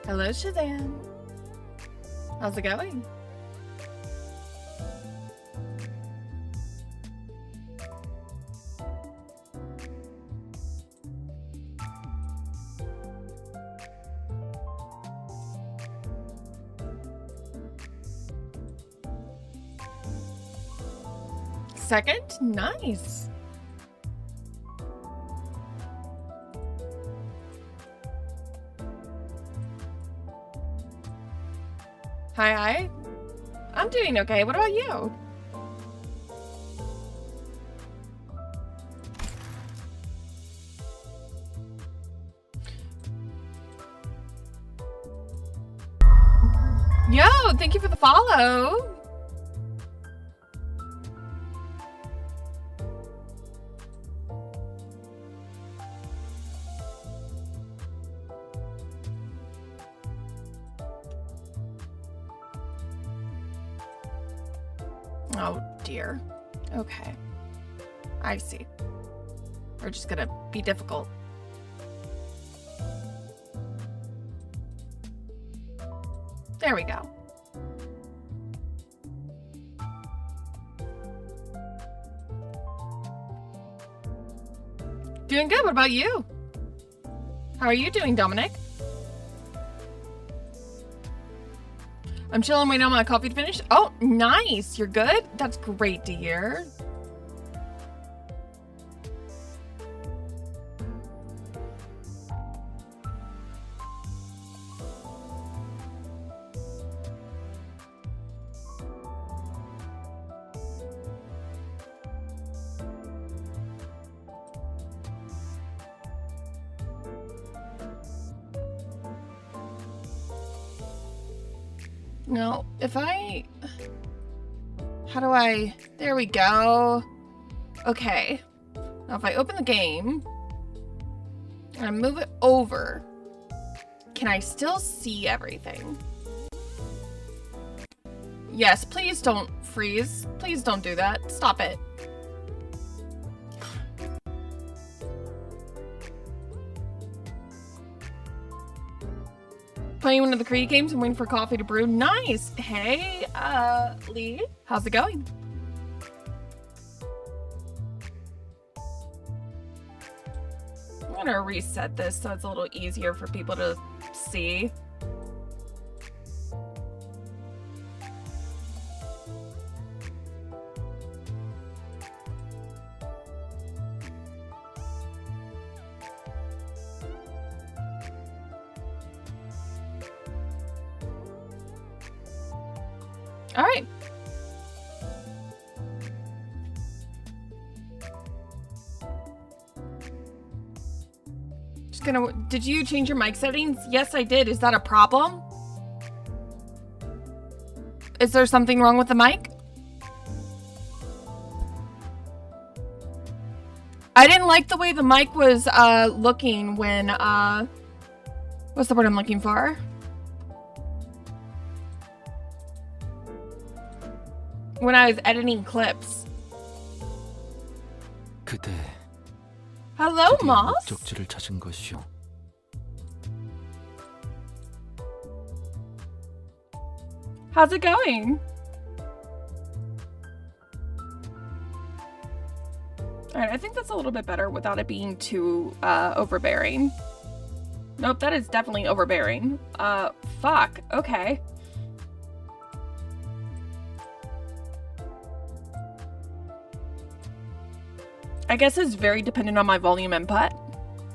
Hello, Shazam. How's it going? Second? Nice. Hi. I'm doing okay. What about you? Yo, thank you for the follow. Oh dear. Okay. I see. We're just gonna be difficult. There we go. Doing good. What about you? How are you doing, Dominic? I'm chilling, waiting on my coffee to finish. Oh, nice. You're good? That's great to hear. No, there we go. Okay. Now if I open the game and I move it over, can I still see everything? Yes, please don't freeze. Please don't do that. Stop it. Playing one of the Creed games and waiting for coffee to brew. Nice. Hey, Lee. How's it going? I'm gonna reset this so it's a little easier for people to see. All right. Just gonna, did you change your mic settings? Yes, I did. Is that a problem? Is there something wrong with the mic? I didn't like the way the mic was looking when, what's the word I'm looking for? When I was editing clips. 그대 Hello, Moss. 목적지를 찾은 것이오. How's it going? Alright, I think that's a little bit better without it being too overbearing. Nope, that is definitely overbearing. Fuck. Okay. I guess it's very dependent on my volume input.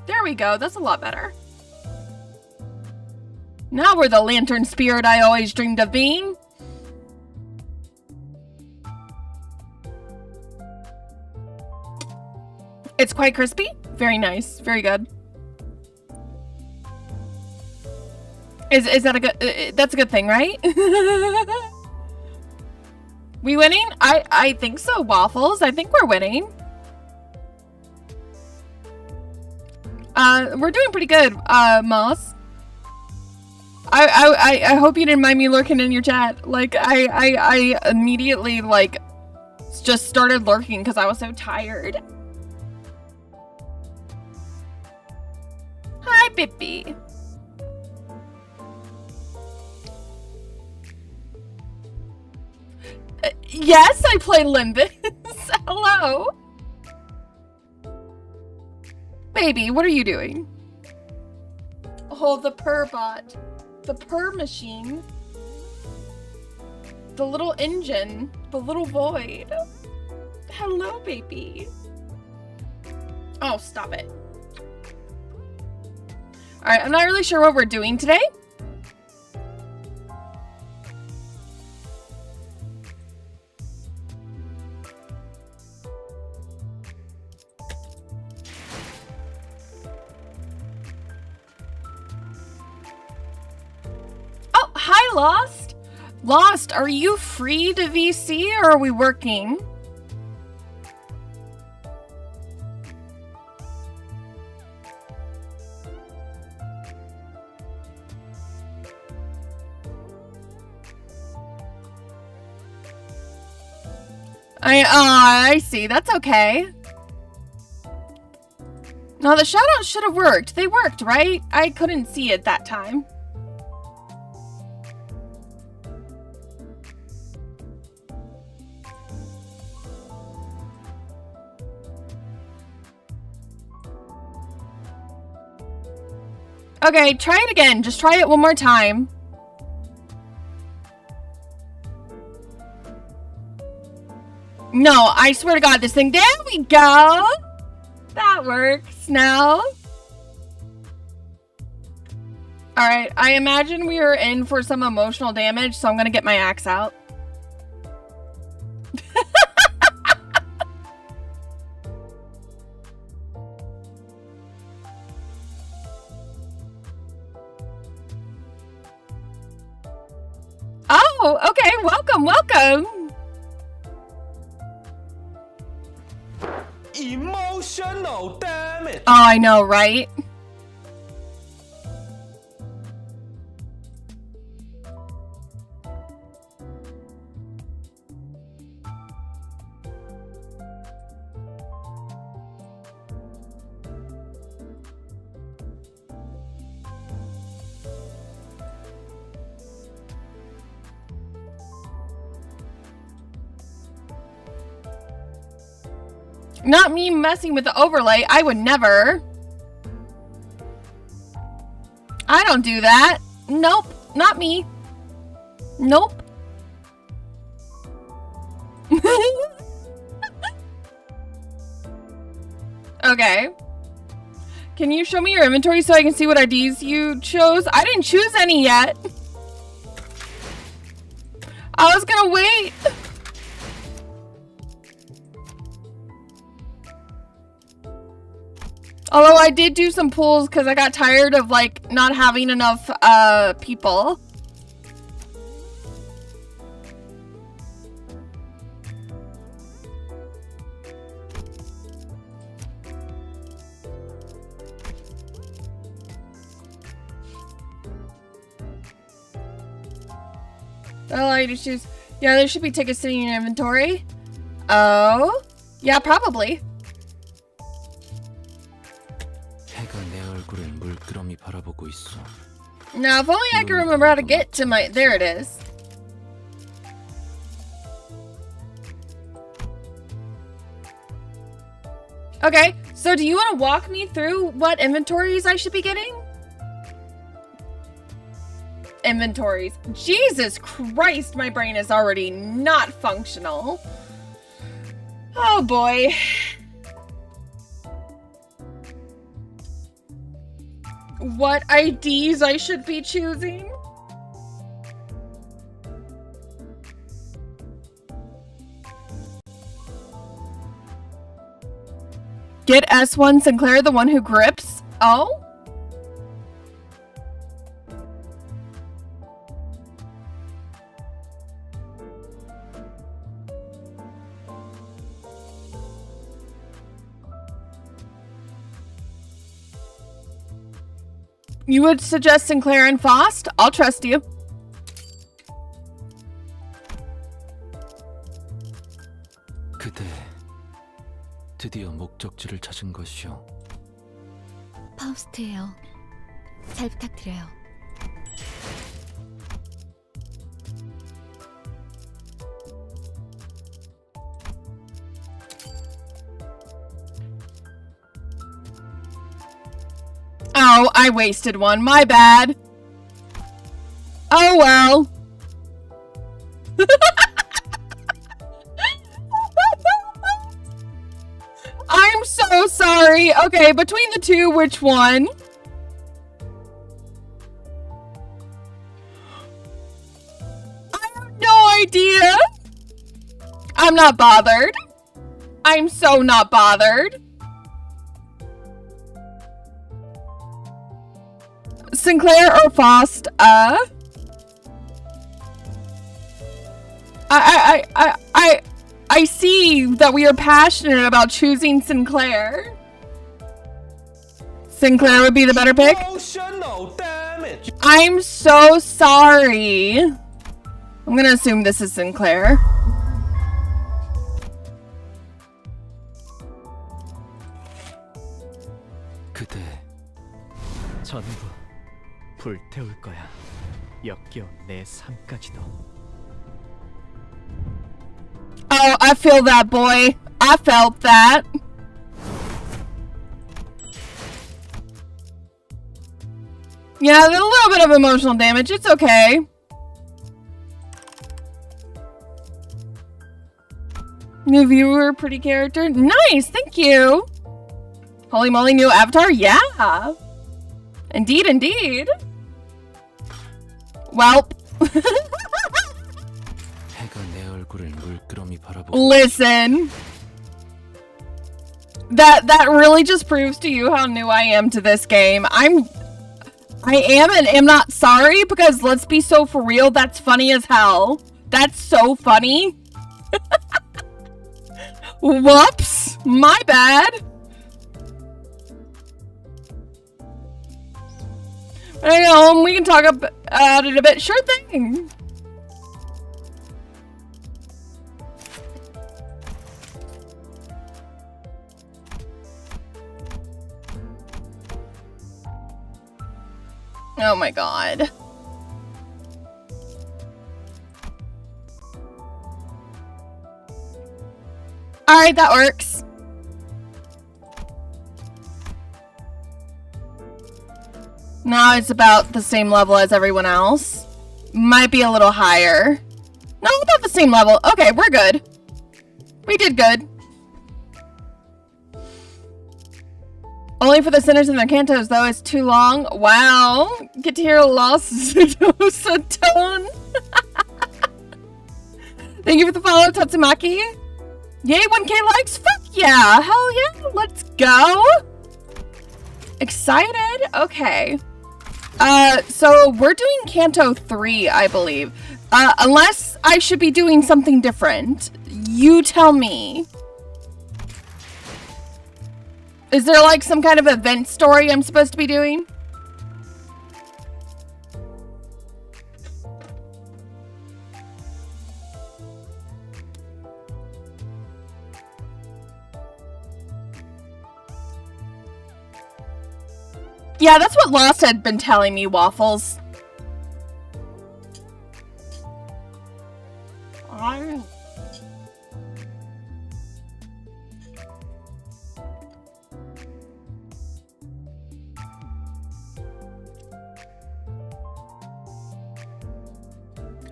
There we go, that's a lot better. Now we're the lantern spirit I always dreamed of being. It's quite crispy. Very nice, very good. Is that a good, that's a good thing, right? We winning? I think so, Waffles. I think we're winning. We're doing pretty good, Moss. I hope you didn't mind me lurking in your chat. Like, I immediately, like, just started lurking because I was so tired. Hi, Bippy. Yes, I play Limbus. Hello. Baby, what are you doing? Oh, the purr bot. The purr machine. The little engine. The little void. Hello, baby. Oh, stop it. Alright, I'm not really sure what we're doing today. Oh, hi, Lost. Lost, are you free to VC or are we working? I see. That's okay. No, the shoutouts should have worked. They worked, right? I couldn't see it that time. Okay, try it again. Just try it one more time. No, I swear to God, this thing. There we go. That works now. Alright, I imagine we are in for some emotional damage, so I'm gonna get my axe out. Oh, okay, welcome, welcome. Emotional damage. Oh, I know, right? Not me messing with the overlay. I would never. I don't do that. Nope. Not me. Nope. Okay. Can you show me your inventory so I can see what IDs you chose? I didn't choose any yet. I was gonna wait. Although I did do some pulls because I got tired of like not having enough people. Oh, I just choose. Yeah, there should be tickets sitting in your inventory. Oh, yeah, probably. Now, if only I can remember how to get to my... There it is. Okay, so do you want to walk me through what inventories I should be getting? Inventories. Jesus Christ, my brain is already not functional. Oh boy. What IDs I should be choosing? Get S1 Sinclair, the one who grips? Oh? You would suggest Sinclair and Faust? I'll trust you. 그대 드디어 목적지를 찾은 것이오. 파우스트예요. 잘 부탁드려요. Oh, I wasted one. My bad. Oh well. I'm so sorry. Okay, between the two, which one? I have no idea. I'm not bothered. I'm so not bothered. Sinclair or Faust? I see that we are passionate about choosing Sinclair. Sinclair would be the better pick. Emotional damage. I'm so sorry. I'm gonna assume this is Sinclair. 그대 전부 불태울 거야. 역겨운 내 삶까지도. Oh, I feel that, boy. I felt that. Yeah, a little bit of emotional damage. It's okay. New viewer, pretty character. Nice, thank you. Holy moly, new avatar? Yeah. Indeed, indeed. Welp. 해가 내 얼굴을 물끄러미 바라보고 Listen. That really just proves to you how new I am to this game. I am and am not sorry, because let's be so for real, that's funny as hell. That's so funny. Whoops. My bad. I know, we can talk about it a bit. Sure thing. Oh my god. Alright, that works. Now it's about the same level as everyone else. Might be a little higher. No, about the same level. Okay, we're good. We did good. Only for the sinners and their cantos, though, it's too long. Wow. Get to hear Lost Tone. Thank you for the follow, Tatsumaki. Yay, 1K likes? Fuck yeah. Hell yeah. Let's go. Excited? Okay. So we're doing Canto 3, I believe. Unless I should be doing something different. You tell me. Is there like some kind of event story I'm supposed to be doing? Yeah, that's what Lost had been telling me, Waffles.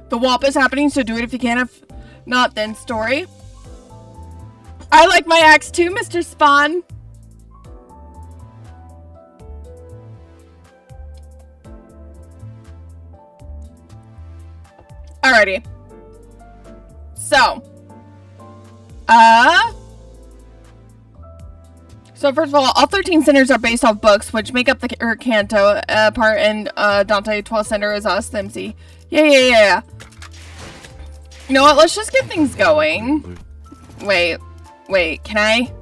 The WAP is happening, so do it if you can. If not, then story. I like my axe too, Mr. Spawn. Alrighty. So. So first of all 13 centers are based off books, which make up the Canto part, and Dante 12th center is us, the MC. Yeah. You know what? Let's just get things going. Wait, can I?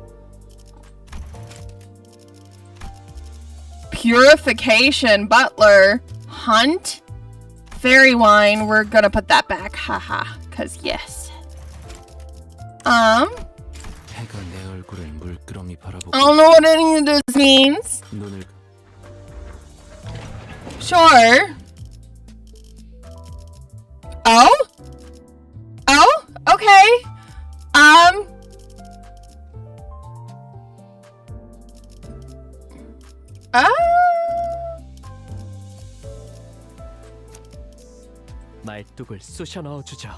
Purification, butler, hunt, fairy wine. We're gonna put that back. Haha. Cause yes. 해가 내 얼굴을 물끄러미 바라보고 I don't know what any of this means. 눈을 Sure. Oh? Oh? Okay. 말뚝을 쑤셔 넣어주죠.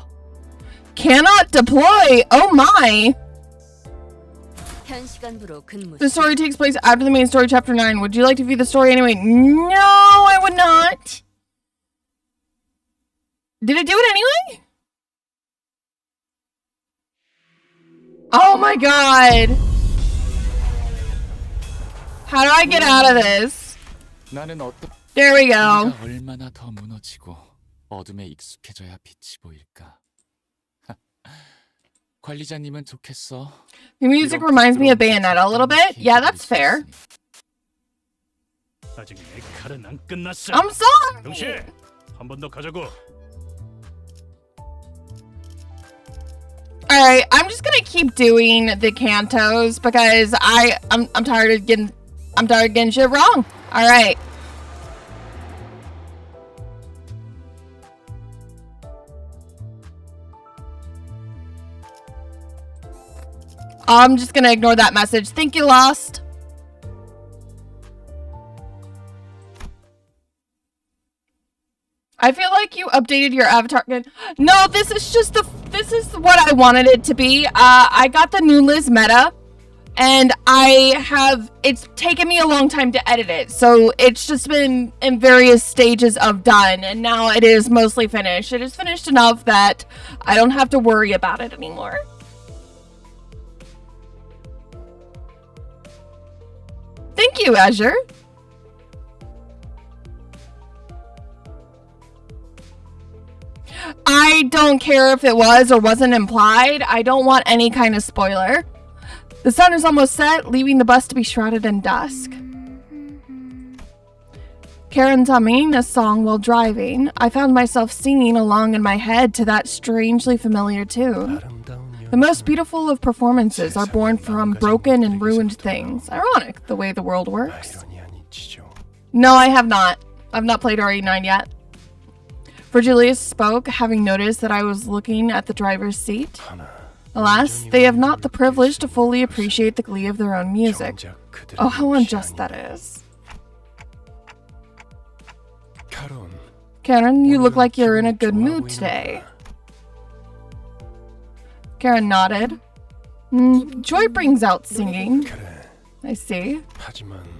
Cannot deploy. Oh my. 현 시간부로 근무. The story takes place after the main story, chapter 9. Would you like to view the story anyway? No, I would not. Did it do it anyway? Oh my god. How do I get out of this? 나는 어떤 There we go. 우리가 얼마나 더 무너지고 어둠에 익숙해져야 빛이 보일까? 관리자님은 좋겠어. The music reminds me of Bayonetta a little bit. Yeah, that's fair. 아직 내 칼은 안 끝났어. I'm sorry. 동시에 한 번 더 가자고. All right, I'm just gonna keep doing the cantos because I'm tired of getting shit wrong. All right. I'm just gonna ignore that message. Thank you, Lost. I feel like you updated your avatar again. No, this is what I wanted it to be. I got the new Liz meta, and it's taken me a long time to edit it. So it's just been in various stages of done, and now it is mostly finished. It is finished enough that I don't have to worry about it anymore. Thank you, Azure. I don't care if it was or wasn't implied. I don't want any kind of spoiler. The sun is almost set, leaving the bus to be shrouded in dusk. Karen's humming a song while driving. I found myself singing along in my head to that strangely familiar tune. The most beautiful of performances are born from broken and ruined things. Ironic, the way the world works. No, I have not. I've not played RE9 yet. Virgilius spoke, having noticed that I was looking at the driver's seat. Alas, they have not the privilege to fully appreciate the glee of their own music. Oh, how unjust that is. Karen, you look like you're in a good mood today. Karen nodded. Joy brings out singing. I see.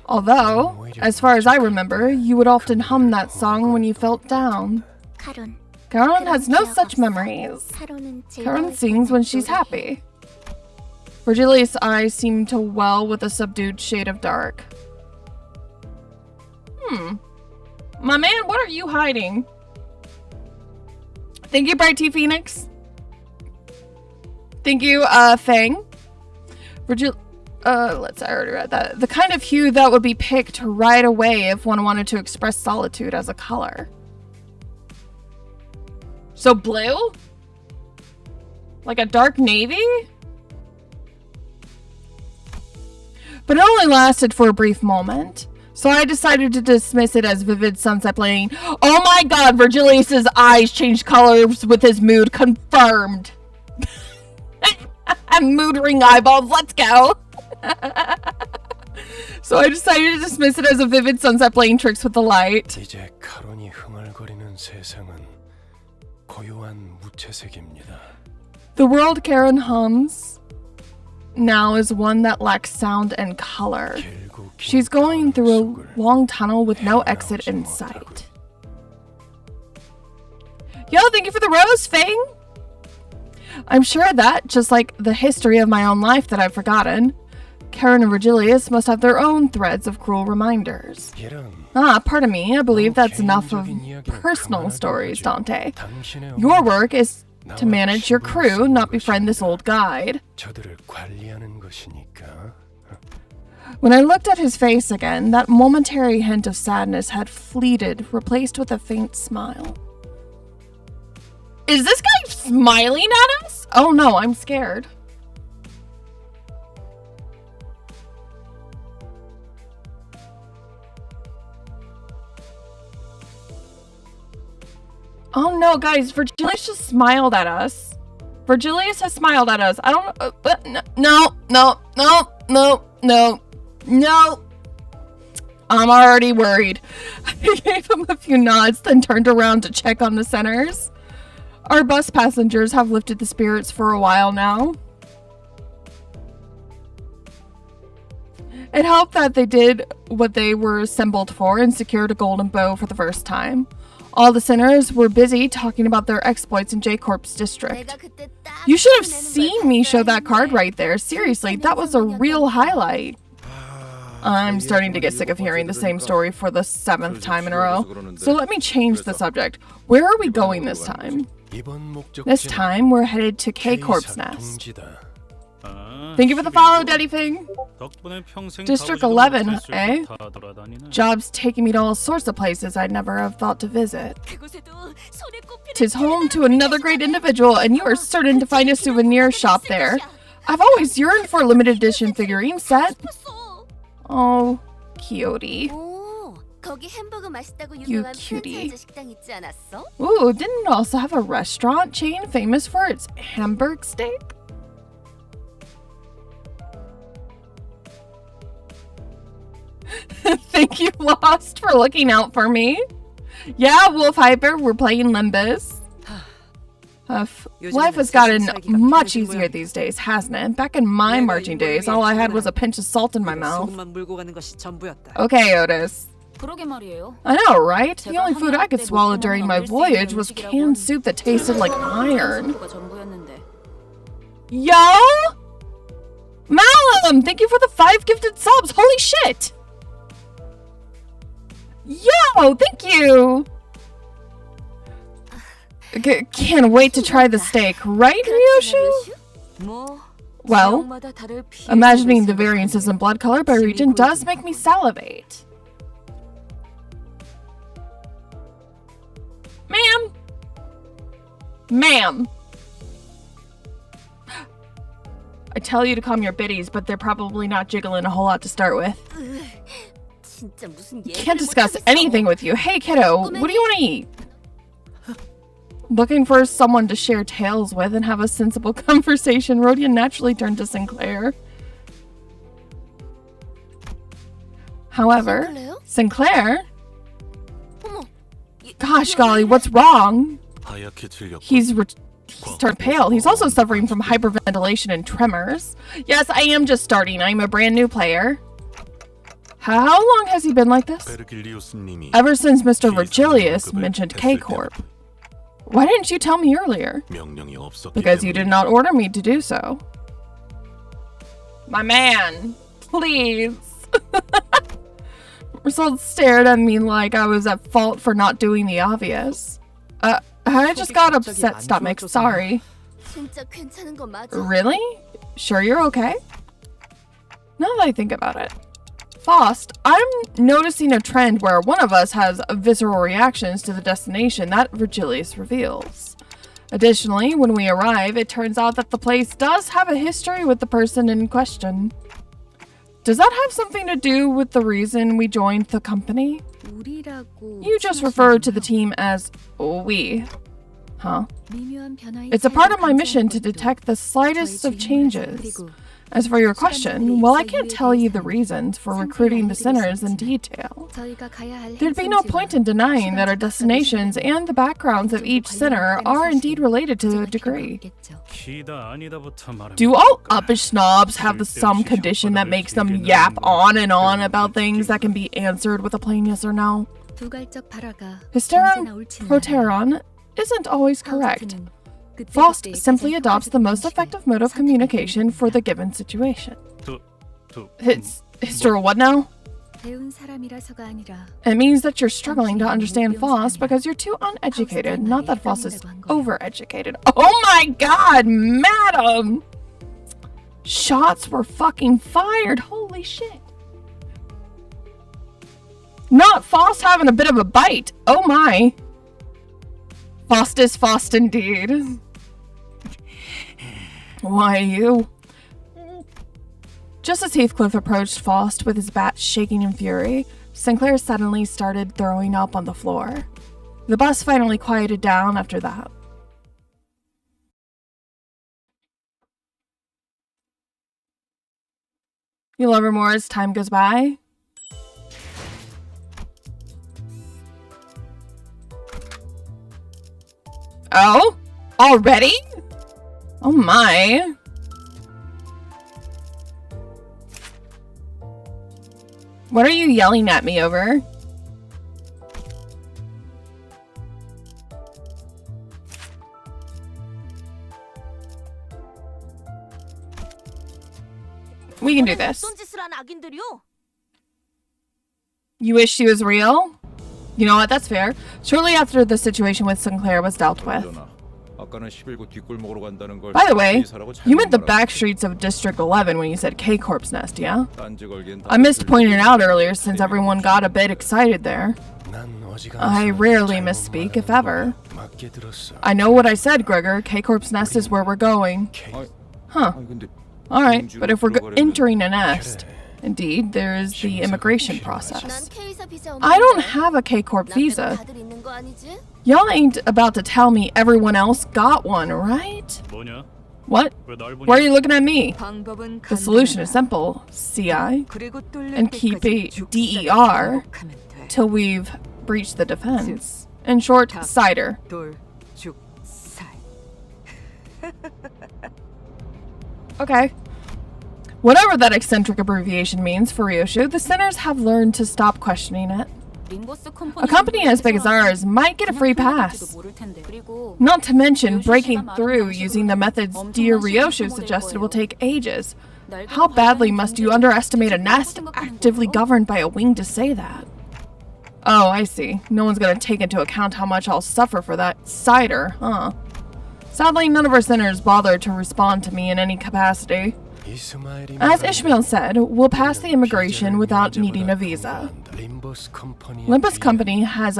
Although, as far as I remember, you would often hum that song when you felt down. Karen has no such memories. Karen sings when she's happy. Virgilius' eyes seem to well with a subdued shade of dark. My man, what are you hiding? Thank you, Bright T Phoenix. Thank you, Fang. I already read that. The kind of hue that would be picked right away if one wanted to express solitude as a color. So blue? Like a dark navy? But it only lasted for a brief moment. So I decided to dismiss it as vivid sunset playing. Oh my god, Virgilius' eyes changed colors with his mood. Confirmed. Mood ring eyeballs, let's go. So I decided to dismiss it as a vivid sunset playing tricks with the light. 이제 카론이 흥얼거리는 세상은 고요한 무채색입니다. The world Karen hums now is one that lacks sound and color. She's going through a long tunnel with no exit in sight. Yo, thank you for the rose, Fang! I'm sure that, just like the history of my own life that I've forgotten, Karen and Virgilius must have their own threads of cruel reminders. Pardon me, I believe that's enough of personal stories, Dante. Your work is to manage your crew, not befriend this old guide. When I looked at his face again, that momentary hint of sadness had fleeted, replaced with a faint smile. Is this guy smiling at us? Oh no, I'm scared. Oh no, guys, Virgilius just smiled at us. Virgilius has smiled at us. I don't no. I'm already worried. I gave him a few nods, then turned around to check on the sinners. Our bus passengers have lifted the spirits for a while now. It helped that they did what they were assembled for and secured a golden bow for the first time. All the sinners were busy talking about their exploits in J-Corp's district. You should have seen me show that card right there. Seriously, that was a real highlight. I'm starting to get sick of hearing the same story for the 7th time in a row. So let me change the subject. Where are we going this time? This time, we're headed to K-Corp's nest. Thank you for the follow, Daddy Fing. District 11, eh? Job's taking me to all sorts of places I'd never have thought to visit. Tis home to another great individual, and you are certain to find a souvenir shop there. I've always yearned for a limited edition figurine set. Oh, cutie. You cutie. Ooh, didn't it also have a restaurant chain famous for its hamburg steak? Thank you, Lost, for looking out for me. Yeah, Wolf Hyper, we're playing Limbus. Life has gotten much easier these days, hasn't it? Back in my marching days, all I had was a pinch of salt in my mouth. Okay, Otis. I know, right? The only food I could swallow during my voyage was canned soup that tasted like iron. Yo! Malum, thank you for the 5 gifted subs. Holy shit! Yo, thank you! Can't wait to try the steak, right, Ryoshu? Well, imagining the variances in blood color by region does make me salivate. Ma'am! Ma'am! I tell you to calm your biddies, but they're probably not jiggling a whole lot to start with. Can't discuss anything with you. Hey, kiddo, what do you want to eat? Looking for someone to share tales with and have a sensible conversation, Rodian naturally turned to Sinclair. However, Sinclair? Gosh golly, what's wrong? He's turned pale. He's also suffering from hyperventilation and tremors. Yes, I am just starting. I'm a brand new player. How long has he been like this? Ever since Mr. Virgilius mentioned K-Corp. Why didn't you tell me earlier? Because you did not order me to do so. My man, please. Results stared at me like I was at fault for not doing the obvious. I just got upset stomach, sorry. Really? Sure you're okay? Now that I think about it. Faust, I'm noticing a trend where one of us has visceral reactions to the destination that Virgilius reveals. Additionally, when we arrive, it turns out that the place does have a history with the person in question. Does that have something to do with the reason we joined the company? You just referred to the team as we. Huh? It's a part of my mission to detect the slightest of changes. As for your question, well, I can't tell you the reasons for recruiting the sinners in detail. There'd be no point in denying that our destinations and the backgrounds of each sinner are indeed related to a degree. Do all uppish snobs have some condition that makes them yap on and on about things that can be answered with a plain yes or no? Hysteron proteron isn't always correct. Faust simply adopts the most effective mode of communication for the given situation. Hysteron what now? It means that you're struggling to understand Faust because you're too uneducated, not that Faust is overeducated. Oh my god, madam! Shots were fucking fired, holy shit. Not Faust having a bit of a bite. Oh my. Faust is Faust indeed. Why you? Just as Heathcliff approached Faust with his bat shaking in fury, Sinclair suddenly started throwing up on the floor. The bus finally quieted down after that. You'll love her more as time goes by. Oh? Already? Oh my. What are you yelling at me over? We can do this. You wish she was real? You know what, that's fair. Shortly after the situation with Sinclair was dealt with. By the way, you meant the back streets of District 11 when you said K-Corp's nest, yeah? I missed pointing it out earlier since everyone got a bit excited there. I rarely misspeak, if ever. I know what I said, Gregor. K-Corp's nest is where we're going. Huh. Alright, but if we're entering a nest, indeed, there is the immigration process. I don't have a K-Corp visa. Y'all ain't about to tell me everyone else got one, right? What? Why are you looking at me? The solution is simple, CI, and keep a DER till we've breached the defense. In short, cider. Okay. Whatever that eccentric abbreviation means for Ryoshu, the sinners have learned to stop questioning it. A company as big as ours might get a free pass. Not to mention, breaking through using the methods dear Ryoshu suggested will take ages. How badly must you underestimate a nest actively governed by a wing to say that? Oh, I see. No one's gonna take into account how much I'll suffer for that cider, huh? Sadly, none of our sinners bothered to respond to me in any capacity. As Ishmael said, we'll pass the immigration without needing a visa. Limbus Company has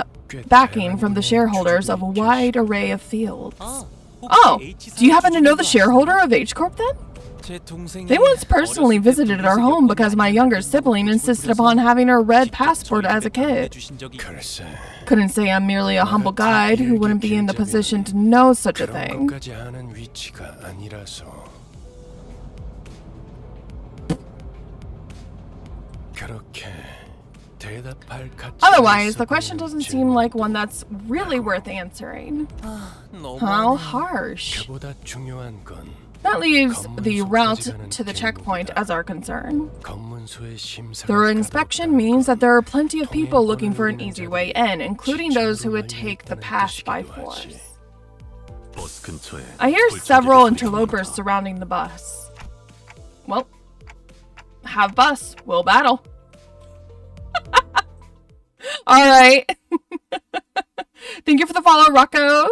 backing from the shareholders of a wide array of fields. Oh, do you happen to know the shareholder of H-Corp then? They once personally visited our home because my younger sibling insisted upon having her red passport as a kid. Couldn't say I'm merely a humble guide who wouldn't be in the position to know such a thing. Otherwise, the question doesn't seem like one that's really worth answering. How harsh. That leaves the route to the checkpoint as our concern. Thorough inspection means that there are plenty of people looking for an easy way in, including those who would take the pass by force. I hear several interlopers surrounding the bus. Well, have bus, we'll battle. Alright. Thank you for the follow, Rocco.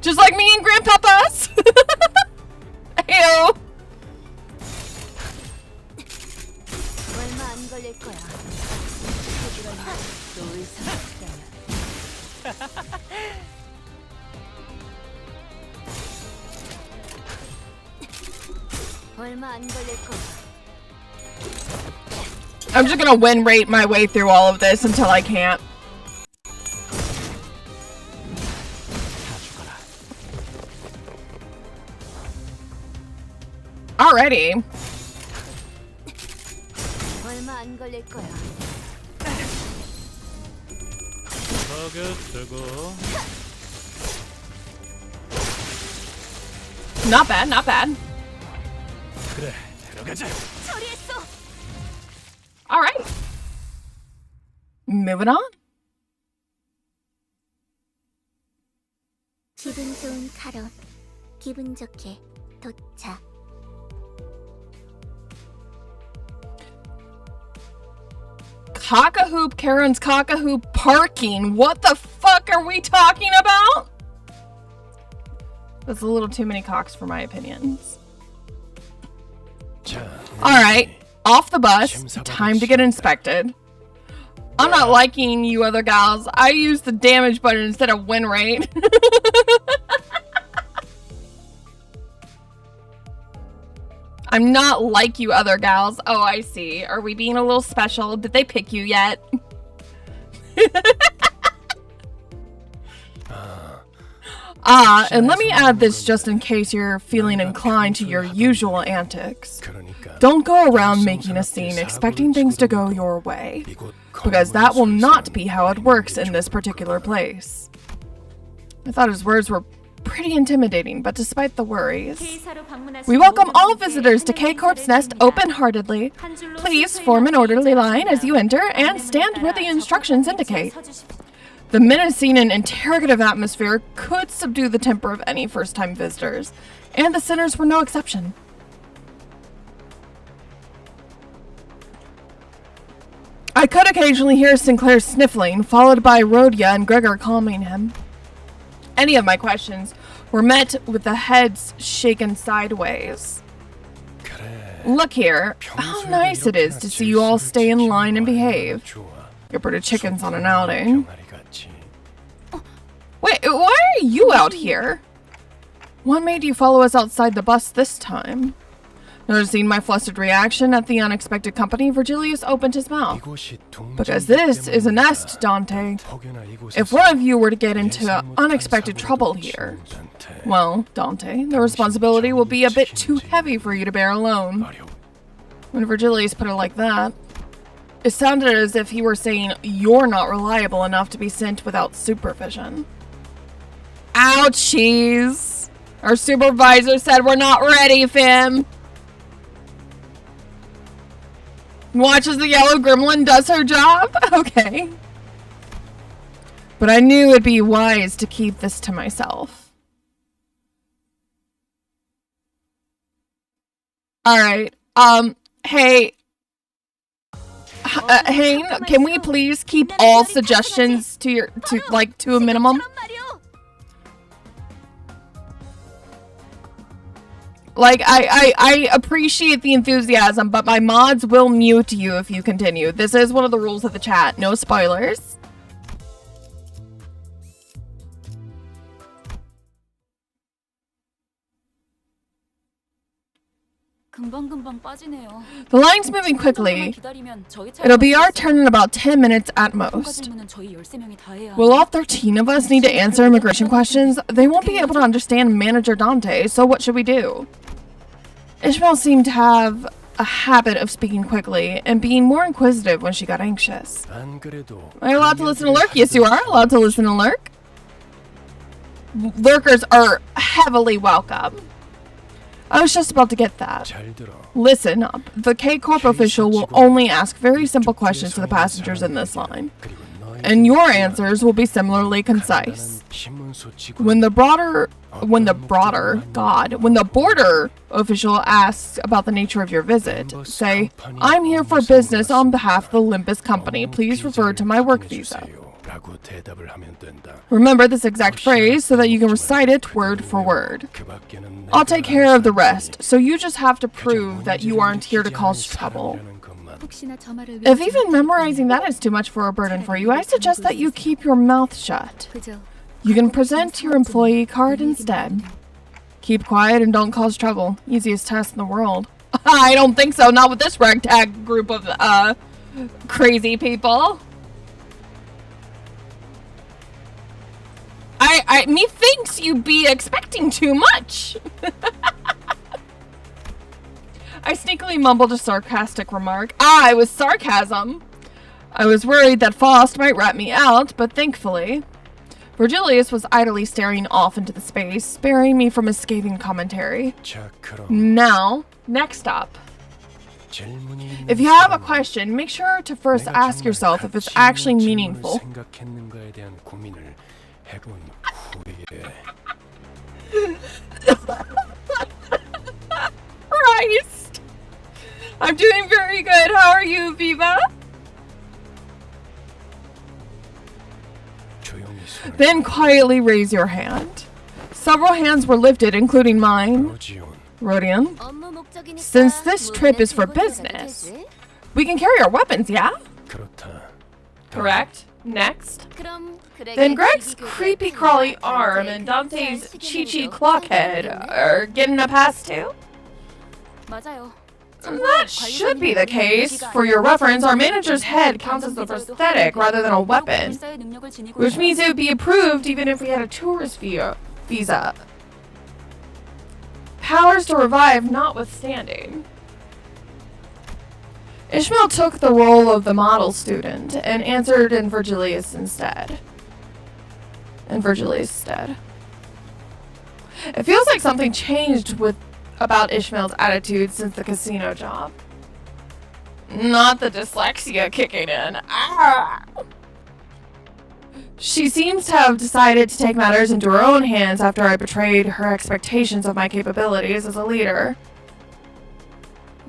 Just like me and Grandpapa's. Heyo. I'm just gonna win rate my way through all of this until I can't. Alrighty. Not bad, not bad. Alright. Moving on. 기분 좋은 카럿, 기분 좋게 도착. Cock-a-hoop, Karen's cock-a-hoop parking. What the fuck are we talking about? That's a little too many cocks for my opinions. Alright. Off the bus, time to get inspected. I'm not liking you other gals. I use the damage button instead of win rate. I'm not like you other gals. Oh, I see. Are we being a little special? Did they pick you yet? And let me add this just in case you're feeling inclined to your usual antics. Don't go around making a scene expecting things to go your way, because that will not be how it works in this particular place. I thought his words were pretty intimidating, but despite the worries, we welcome all visitors to K-Corp's Nest open-heartedly. Please form an orderly line as you enter and stand where the instructions indicate. The menacing and interrogative atmosphere could subdue the temper of any first-time visitors, and the sinners were no exception. I could occasionally hear Sinclair sniffling, followed by Rhodia and Gregor calming him. Any of my questions were met with the heads shaken sideways. Look here, how nice it is to see you all stay in line and behave. Get rid of chickens on an outing. Wait, why are you out here? What made you follow us outside the bus this time? Noticing my flustered reaction at the unexpected company, Virgilius opened his mouth. Because this is a nest, Dante. If one of you were to get into unexpected trouble here, well, Dante, the responsibility will be a bit too heavy for you to bear alone. When Virgilius put it like that, it sounded as if he were saying you're not reliable enough to be sent without supervision. Ouchies! Our supervisor said we're not ready, Fim! Watches the yellow gremlin does her job? Okay. But I knew it'd be wise to keep this to myself. Alright, hey. Hane, can we please keep all suggestions to a minimum? Like, I appreciate the enthusiasm, but my mods will mute you if you continue. This is one of the rules of the chat. No spoilers. The line's moving quickly. It'll be our turn in about 10 minutes at most. Will all 13 of us need to answer immigration questions? They won't be able to understand Manager Dante, so what should we do? Ishmael seemed to have a habit of speaking quickly and being more inquisitive when she got anxious. Are you allowed to listen to Lurk? Yes, you are allowed to listen to Lurk. Lurkers are heavily welcome. I was just about to get that. Listen up. The K-Corp official will only ask very simple questions to the passengers in this line, and your answers will be similarly concise. When the border official asks about the nature of your visit, say, I'm here for business on behalf of the Limbus company. Please refer to my work visa. Remember this exact phrase so that you can recite it word for word. I'll take care of the rest, so you just have to prove that you aren't here to cause trouble. If even memorizing that is too much for a burden for you, I suggest that you keep your mouth shut. You can present your employee card instead. Keep quiet and don't cause trouble. Easiest task in the world. I don't think so, not with this ragtag group of crazy people. Methinks you be expecting too much. I sneakily mumbled a sarcastic remark. It was sarcasm. I was worried that Faust might rat me out, but thankfully, Virgilius was idly staring off into the space, sparing me from his scathing commentary. Now, next up. If you have a question, make sure to first ask yourself if it's actually meaningful. Christ! I'm doing very good. How are you, Viva? Then quietly raise your hand. Several hands were lifted, including mine. Rodion. 업무 목적이니까 Since this trip is for 무기는 들고 business, 들어가도 되지? we can carry our weapons, yeah? 그렇다. Correct. Next. 그럼 Then Greg's creepy crawly arm and Dante's chi-chi clock head are getting a pass too? 맞아요. That should be the case. For your reference, our manager's head counts as a prosthetic rather than a weapon, which means it would be approved even if we had a tourist visa. Powers to revive notwithstanding. Ishmael took the role of the model student and answered in Virgilius instead. It feels like something changed about Ishmael's attitude since the casino job. Not the dyslexia kicking in. Ah! She seems to have decided to take matters into her own hands after I betrayed her expectations of my capabilities as a leader.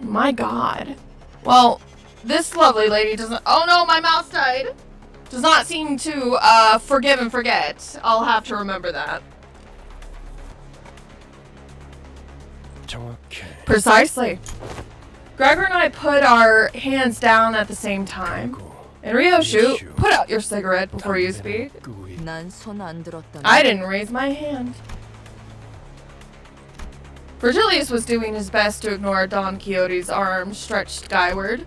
My god. Well, this lovely lady doesn't— oh no, my mouse died! Does not seem to forgive and forget. I'll have to remember that. 정확해. Precisely. Gregor and I put our hands down at the same time. And Ryoshu, put out your cigarette before you speak. 난 손 안 들었던. I didn't raise my hand. Virgilius was doing his best to ignore Don Quixote's arm stretched skyward,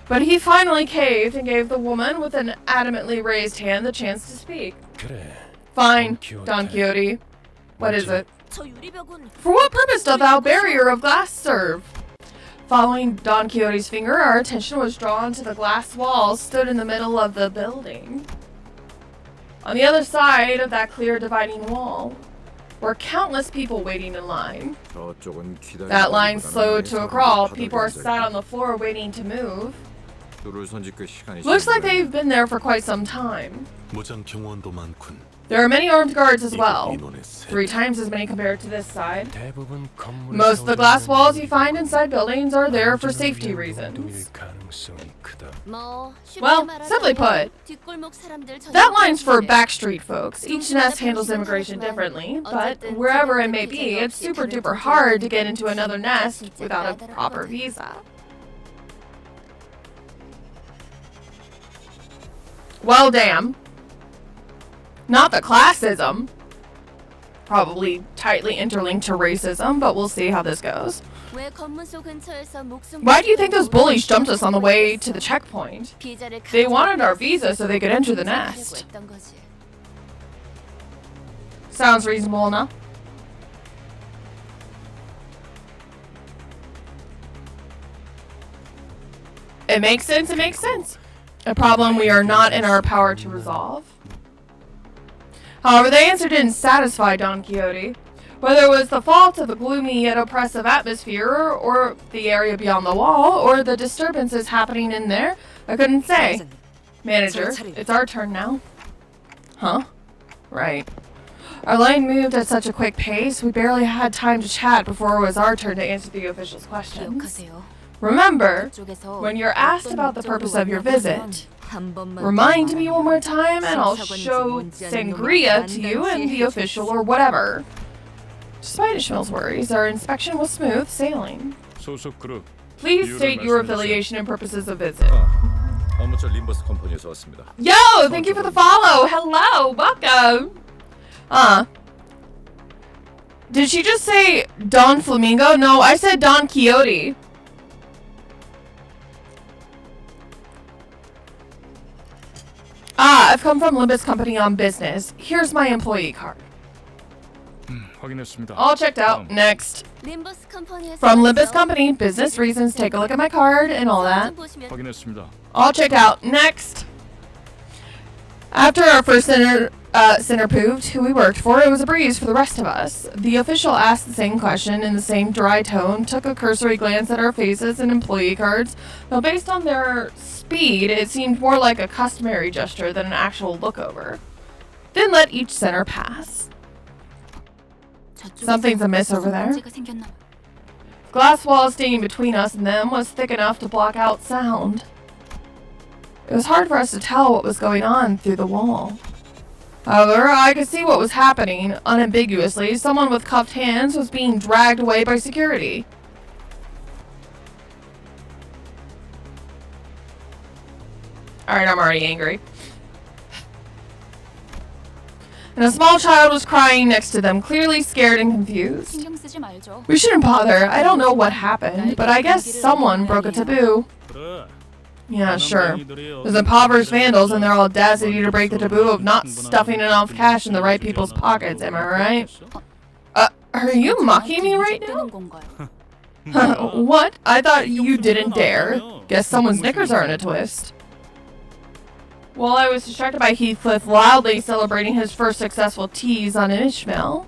but he finally caved and gave the woman with an adamantly raised hand the chance to speak. 그래. Fine, Don Quixote. What is it? 저 유리벽은 For what purpose doth thou barrier of glass serve? Following Don Quixote's finger, our attention was drawn to the glass wall stood in the middle of the building. On the other side of that clear dividing wall were countless people waiting in line. That line slowed to a crawl. People are sat on the floor waiting to move. Looks like they've been there for quite some time. 무장 경호원도 많군. There are many armed guards as well. 3 times as many compared to this side. 대부분 건물에 Most of the glass walls you find inside buildings are there for safety reasons. 가능성이 크다. 뭐 쉽게 Well, 말하자면 simply put, 뒷골목 사람들 that line's for 전용 backstreet folks. Each nest handles immigration differently, but wherever it may be, it's super duper hard to get into another nest without a proper visa. Well, damn. Not the classism. Probably tightly interlinked to racism, but we'll see how this goes. 왜 검문소 근처에서 목숨 Why do you think those bullies jumped us on the way to the checkpoint? 비자를 They wanted our visa so they could enter the nest. 했던 거지. Sounds reasonable enough. It makes sense, it makes sense. A problem we are not in our power to resolve. However, the answer didn't satisfy Don Quixote. Whether it was the fault of the gloomy yet oppressive atmosphere, or the area beyond the wall, or the disturbances happening in there, I couldn't say. Manager, it's our turn now. Huh? Right. Our line moved at such a quick pace, we barely had time to chat before it was our turn to answer the official's questions. 기억하세요. Remember, 그쪽에서 when you're asked 어떤 about the purpose of your 목적으로 visit, 한 번만 remind 더 me one more time and I'll show sangria to you and the official or whatever. Despite Ishmael's worries, our inspection was smooth sailing. 소속 그룹 Please 이유를 state your 말씀해 affiliation and purposes of visit. 아무쪼 림버스 컴퍼니에서 왔습니다. Yo, thank you for the follow. Hello, welcome. Did she just say Don Flamingo? No, I said Don Quixote. I've come from Limbus Company on business. Here's my employee card. 확인했습니다. All checked out. 다음. Next. 림버스 컴퍼니에서 From Limbus 왔어. Company, business reasons, take a look at my card and all that. 좀 보시면 확인했습니다. All checked out. Next. After our first center proved who we worked for, it was a breeze for the rest of us. The official asked the same question in the same dry tone, took a cursory glance at our faces and employee cards, though based on their speed, it seemed more like a customary gesture than an actual look over. Then let each center pass. 저쪽에서 Something's amiss over there. 문제가 생겼나 봐. Glass wall standing between us and them was thick enough to block out sound. It was hard for us to tell what was going on through the wall. However, I could see what was happening. Unambiguously, someone with cuffed hands was being dragged away by security. Alright, I'm already angry. And a small child was crying next to them, clearly scared and confused. 신경 쓰지 말죠. We shouldn't bother. I don't know what happened, but I guess someone broke a taboo. 그래. Yeah, sure. There's impoverished vandals and their audacity to break the taboo of not stuffing enough cash in the right people's pockets, am I right? Are you mocking me right now? 건가요? What? I thought you didn't dare. Guess someone's knickers are in a twist. While I was distracted by Heathcliff loudly celebrating his first successful tease on Ishmael,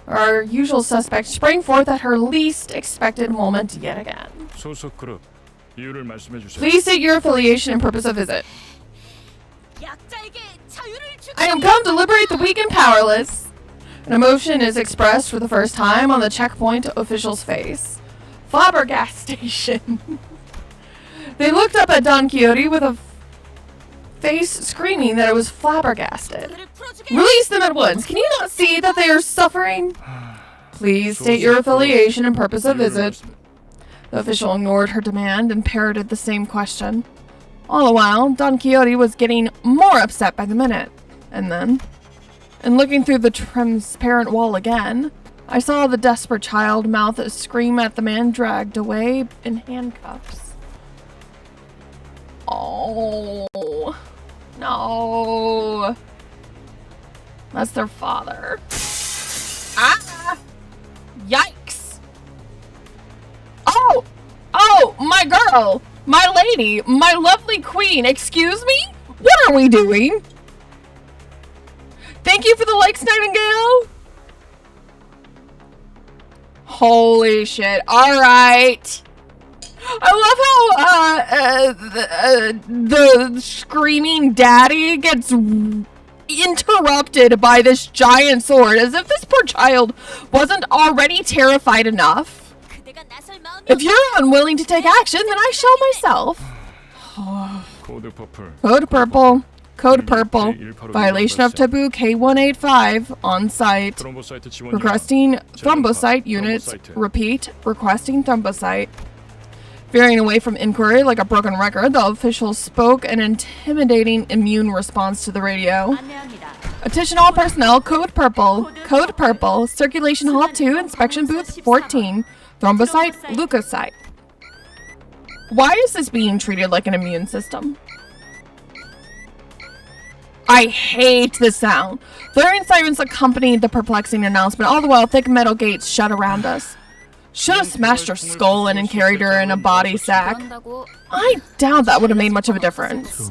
our usual suspect sprang forth at her least expected moment yet again. 소속 그룹 이유를 말씀해 주세요. Please state your affiliation and purpose of visit. 약자에게 자유를 주기. I am come to liberate the weak and powerless. An emotion is expressed for the first time on the checkpoint official's face. Flabbergastation. They looked up at Don Quixote with a face screaming that it was flabbergasted. 그들을 풀어주게. Release them at once. Can you not see that they are suffering? Please state your affiliation and purpose of visit. The official ignored her demand and parroted the same question. All the while, Don Quixote was getting more upset by the minute. And then, and looking through the transparent wall again, I saw the desperate child mouth a scream at the man dragged away in handcuffs. Oh, no. That's their father. Ah! Yikes! Oh, my girl, my lady, my lovely queen, excuse me? What are we doing? Thank you for the likes, Nightingale. Holy shit, alright. I love how the screaming daddy gets interrupted by this giant sword, as if this poor child wasn't already terrified enough. 그대가 나설 마음이 If you're unwilling to take action, then I shall myself. 코드 퍼플. Code purple. Code purple. Violation of taboo K185 on site. 트롬보사이트 지원. Requesting thrombocyte units. Repeat. Requesting thrombocyte. Veering away from inquiry like a broken record, the official spoke an intimidating immune response to the radio. 안내합니다. Attention all personnel, code purple. Code purple. Circulation hall 2, inspection booth 14. Thrombocyte, leukocyte. Why is this being treated like an immune system? I hate the sound. Flaring sirens accompanied the perplexing announcement, all the while thick metal gates shut around us. Should have smashed her skull in and carried her in a body sack. 그런다고 I doubt that would have made much of a difference.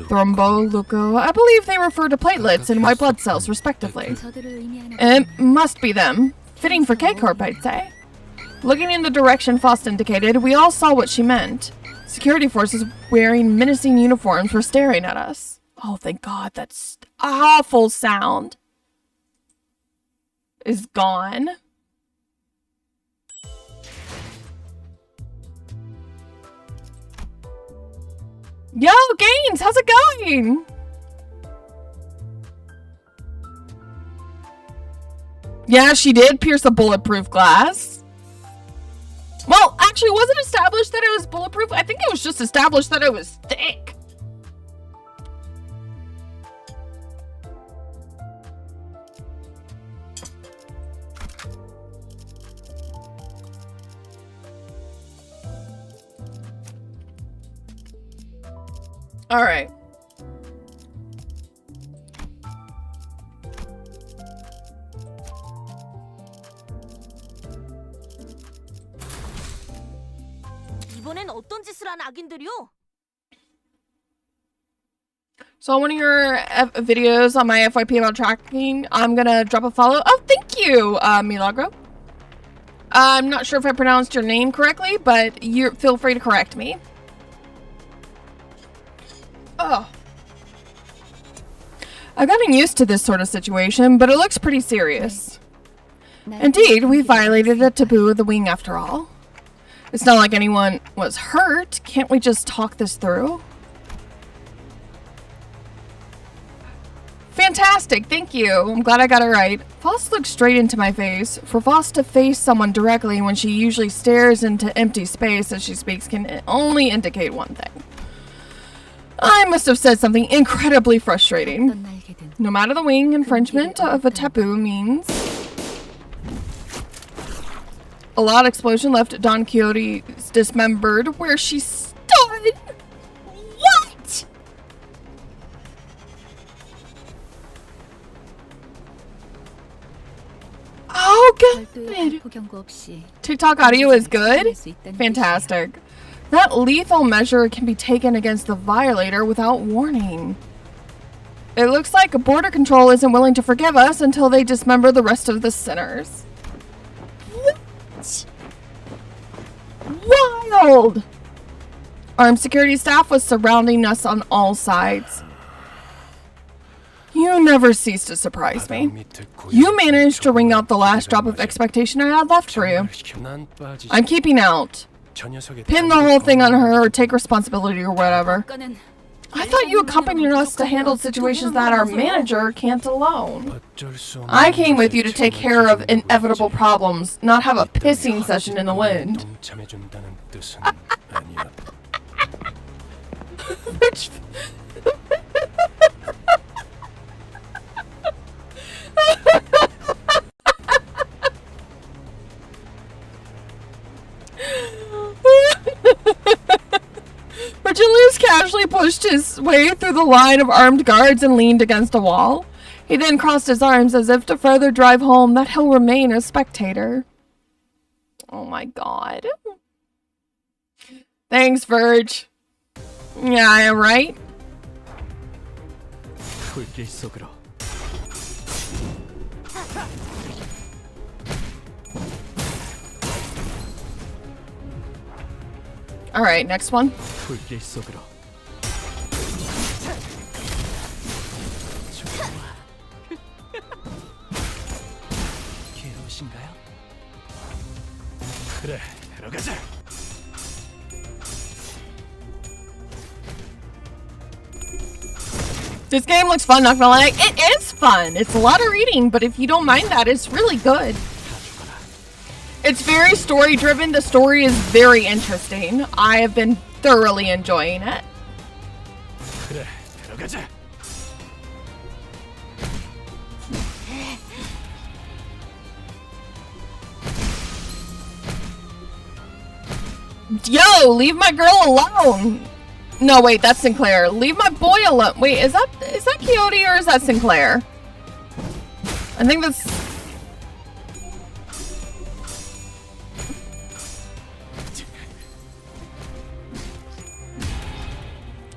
Thrombo, leuko, I believe they refer to platelets and white blood cells, respectively. 저들을 의미하는 It must be them. Fitting for K-Corp, I'd say. Looking in the direction Faust indicated, we all saw what she meant. Security forces wearing menacing uniforms were staring at us. Oh, thank God, that awful sound is gone. Yo, Gaines, how's it going? Yeah, she did pierce a bulletproof glass. Well, actually, was it established that it was bulletproof? I think it was just established that it was thick. All right. 이번엔 어떤 짓을 한 악인들이요? So on one of your videos on my FYP about tracking, I'm gonna drop a follow. Oh, thank you, Milagro. I'm not sure if I pronounced your name correctly, but you feel free to correct me. Oh. I've gotten used to this sort of situation, but it looks pretty serious. Indeed, we violated a taboo of the wing after all. It's not like anyone was hurt. Can't we just talk this through? Fantastic! fantastic. Thank you. I'm glad I got it right. Voss looks straight into my face. For Voss to face someone directly when she usually stares into empty space as she speaks can only indicate one thing. I must have said something incredibly frustrating. No matter the wing, infringement of a taboo means a loud explosion left Don Quixote dismembered where she stood. What? Oh, good. TikTok audio is good? Fantastic. That lethal measure can be taken against the violator without warning. It looks like border control isn't willing to forgive us until they dismember the rest of the sinners. What? Wild! Armed security staff was surrounding us on all sides. You never cease to surprise me. You managed to wring out the last drop of expectation I had left for you. I'm keeping out. Pin the whole thing on her or take responsibility or whatever. I thought you accompanied us to handle situations that our manager can't alone. I came with you to take care of inevitable problems, not have a pissing session in the wind. Virgilius casually pushed his way through the line of armed guards and leaned against a wall. He then crossed his arms as if to further drive home that he'll remain a spectator. Oh my god. Thanks, Verge. Yeah, I am right. Alright, next one. This game looks fun, not gonna lie. It is fun. It's a lot of reading, but if you don't mind that, it's really good. It's very story driven. The story is very interesting. I have been thoroughly enjoying it. Yo, leave my girl alone. No, wait, that's Sinclair. Leave my boy alone. Wait, is that Quixote or is that Sinclair? I think that's...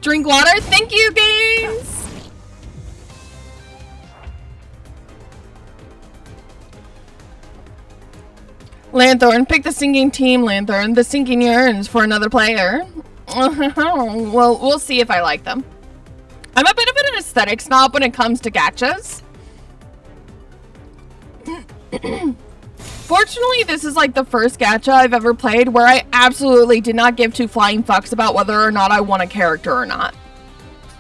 Drink water. Thank you, games. Lanthorn, pick the sinking team, Lanthorn. The sinking yearns for another player. Well, we'll see if I like them. I'm a bit of an aesthetic snob when it comes to gachas. Fortunately, this is like the first gacha I've ever played where I absolutely did not give two flying fucks about whether or not I want a character or not.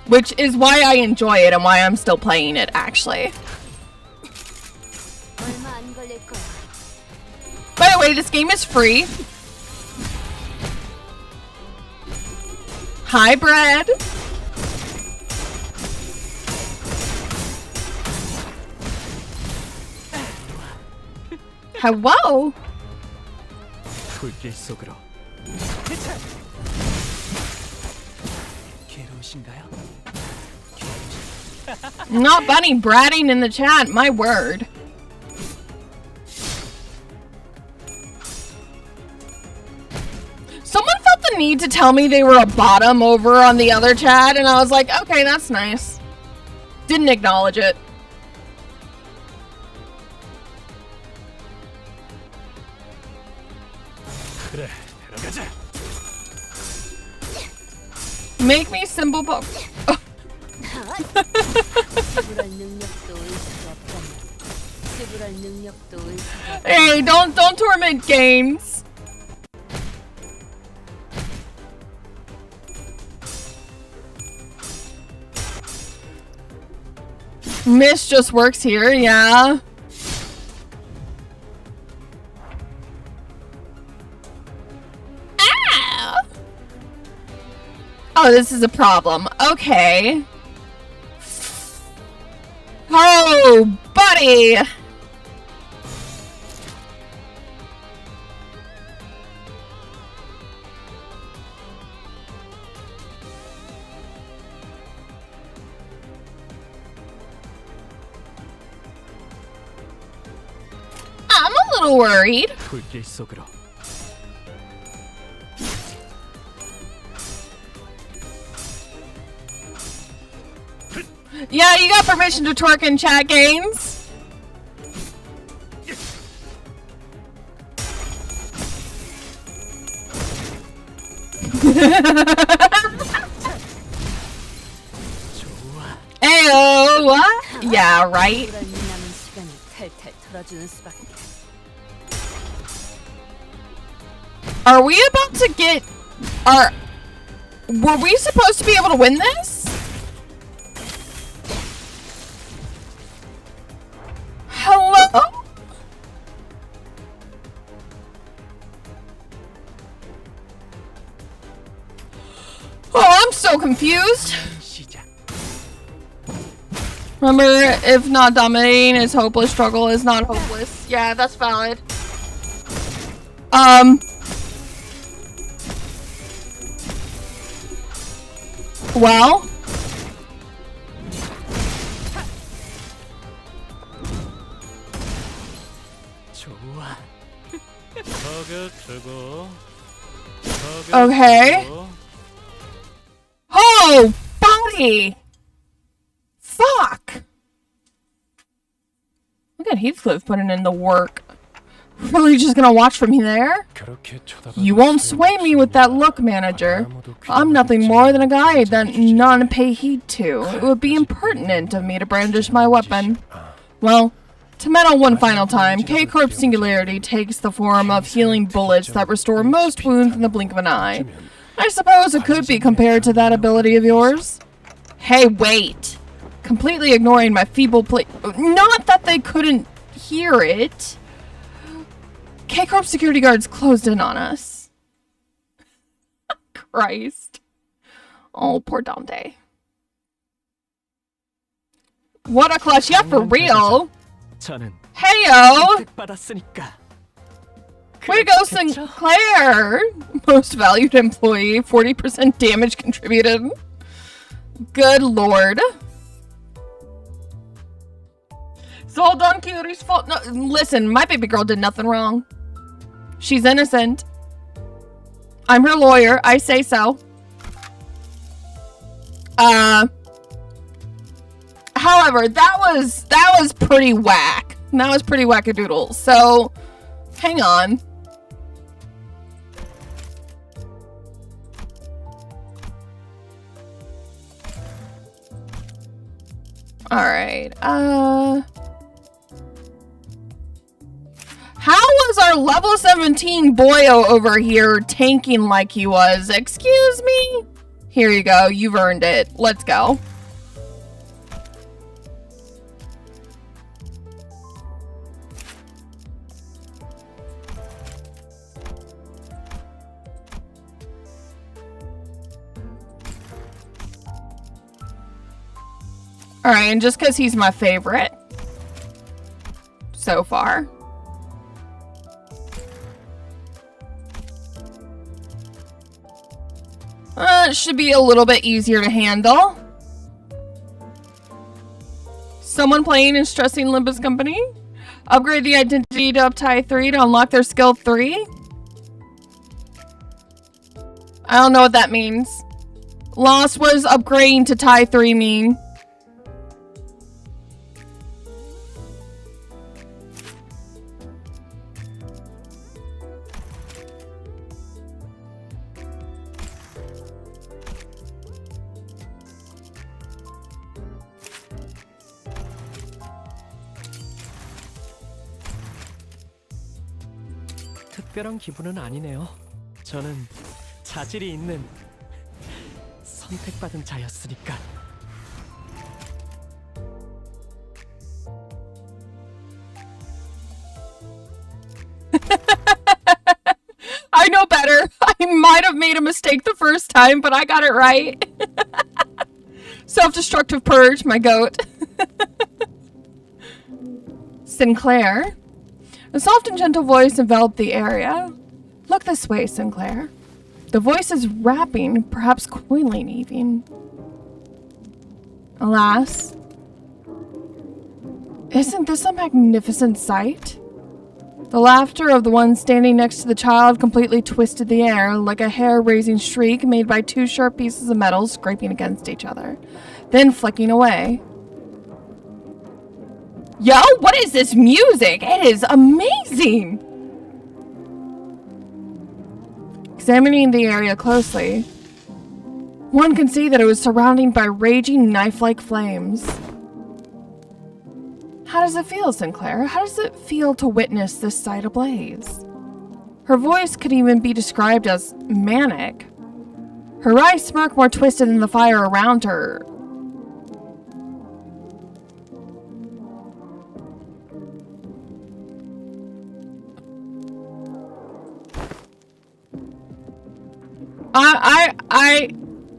Which is why I enjoy it and why I'm still playing it, actually. By the way, this game is free. Hi, Brad. Hello. Not Bunny bratting in the chat, my word. Someone felt the need to tell me they were a bottom over on the other chat, and I was like, okay, that's nice. Didn't acknowledge it. Make me symbol po- oh. Hey, don't torment games. Miss just works here, yeah. Ow! Oh, this is a problem. Okay. Oh, buddy! I'm a little worried. 불길 속으로. Yeah, you got permission to twerk in chat games. Ayo, what? Yeah, right? 그런 남은 시간을 탈탈 털어주는 수밖에. Are we about to get... Were we supposed to be able to win this? Hello? Oh, I'm so confused. 시작. Remember, if not dominating is hopeless, struggle is not hopeless. Yeah, that's valid. Well. 좋아. Okay. Oh, buddy! Fuck! Look at Heathcliff putting in the work. Really just gonna watch from there? 그렇게 쳐다봐도 You won't sway me with that look, manager. I'm nothing more than a guy that none pay heed to. It would be impertinent of me to brandish my weapon. Well, to meddle one final time, K-Corp's singularity takes the form of healing bullets that restore most wounds in the blink of an eye. I suppose it could be compared to that ability of yours. Hey, wait. Completely ignoring my feeble plea. Not that they couldn't hear it. K-Corp security guards closed in on us. Christ. Oh, poor Dante. What a clutch. Yeah, for real. 저는 Heyo! 받았으니까. Way to go, Sinclair! Most valued employee, 40% damage contributed. Good lord. It's all Don Quixote's fault. No, listen, my baby girl did nothing wrong. She's innocent. I'm her lawyer. I say so. However, that was pretty whack. That was pretty wackadoodle. So, hang on. Alright, how was our level 17 boyo over here tanking like he was? Excuse me? Here you go, you've earned it. Let's go. Alright, and just because he's my favorite so far. It should be a little bit easier to handle. Someone playing and stressing Limbus Company? Upgrade the identity to up tie 3 to unlock their skill 3? I don't know what that means. Lost, what does upgrading to tie 3 mean? 특별한 기분은 아니네요. 저는 자질이 있는 선택받은 자였으니까. I know better. I might have made a mistake the first time, but I got it right. Self-destructive purge, my goat. Sinclair. A soft and gentle voice enveloped the area. Look this way, Sinclair. The voice is rapping, perhaps coiling even. Alas. Isn't this a magnificent sight? The laughter of the one standing next to the child completely twisted the air, like a hair-raising shriek made by two sharp pieces of metal scraping against each other, then flicking away. Yo, what is this music? It is amazing! Examining the area closely, one can see that it was surrounded by raging knife-like flames. How does it feel, Sinclair? How does it feel to witness this sight ablaze? Her voice could even be described as manic. Her wry smirk more twisted than the fire around her.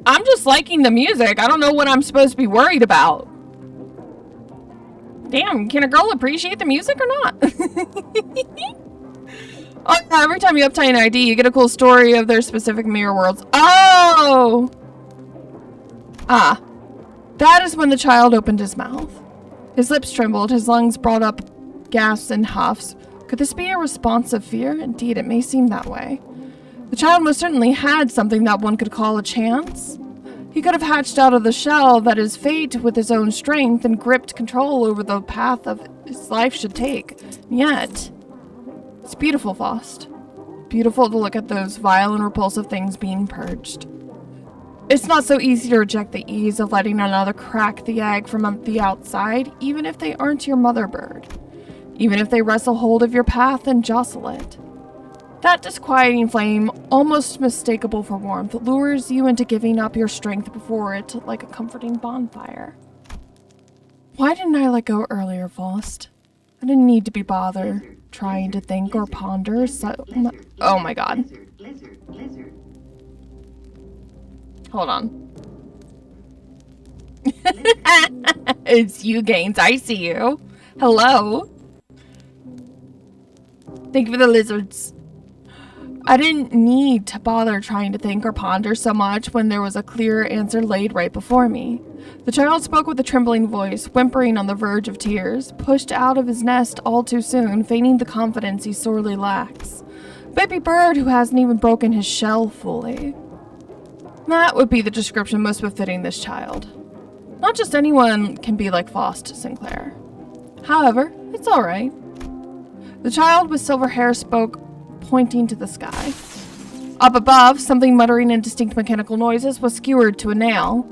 I'm just liking the music. I don't know what I'm supposed to be worried about. Damn, can a girl appreciate the music or not? Oh, yeah, every time you update an ID, you get a cool story of their specific mirror worlds. Oh! Ah. That is when the child opened his mouth. His lips trembled, his lungs brought up gasps and huffs. Could this be a response of fear? Indeed, it may seem that way. The child most certainly had something that one could call a chance. He could have hatched out of the shell that is fate with his own strength and gripped control over the path of his life should take. Yet, it's beautiful, Faust. Beautiful to look at those vile and repulsive things being purged. It's not so easy to reject the ease of letting another crack the egg from the outside, even if they aren't your mother bird. Even if they wrestle hold of your path and jostle it. That disquieting flame, almost mistakable for warmth, lures you into giving up your strength before it like a comforting bonfire. Why didn't I let go earlier, Faust? I didn't need to be bothered trying to think or ponder oh my god. Hold on. It's you, Gaines. I see you. Hello. Thank you for the lizards. I didn't need to bother trying to think or ponder so much when there was a clear answer laid right before me. The child spoke with a trembling voice, whimpering on the verge of tears, pushed out of his nest all too soon, feigning the confidence he sorely lacks. Baby bird who hasn't even broken his shell fully. That would be the description most befitting this child. Not just anyone can be like Faust Sinclair. However, it's alright. The child with silver hair spoke, pointing to the sky. Up above, something muttering indistinct mechanical noises was skewered to a nail.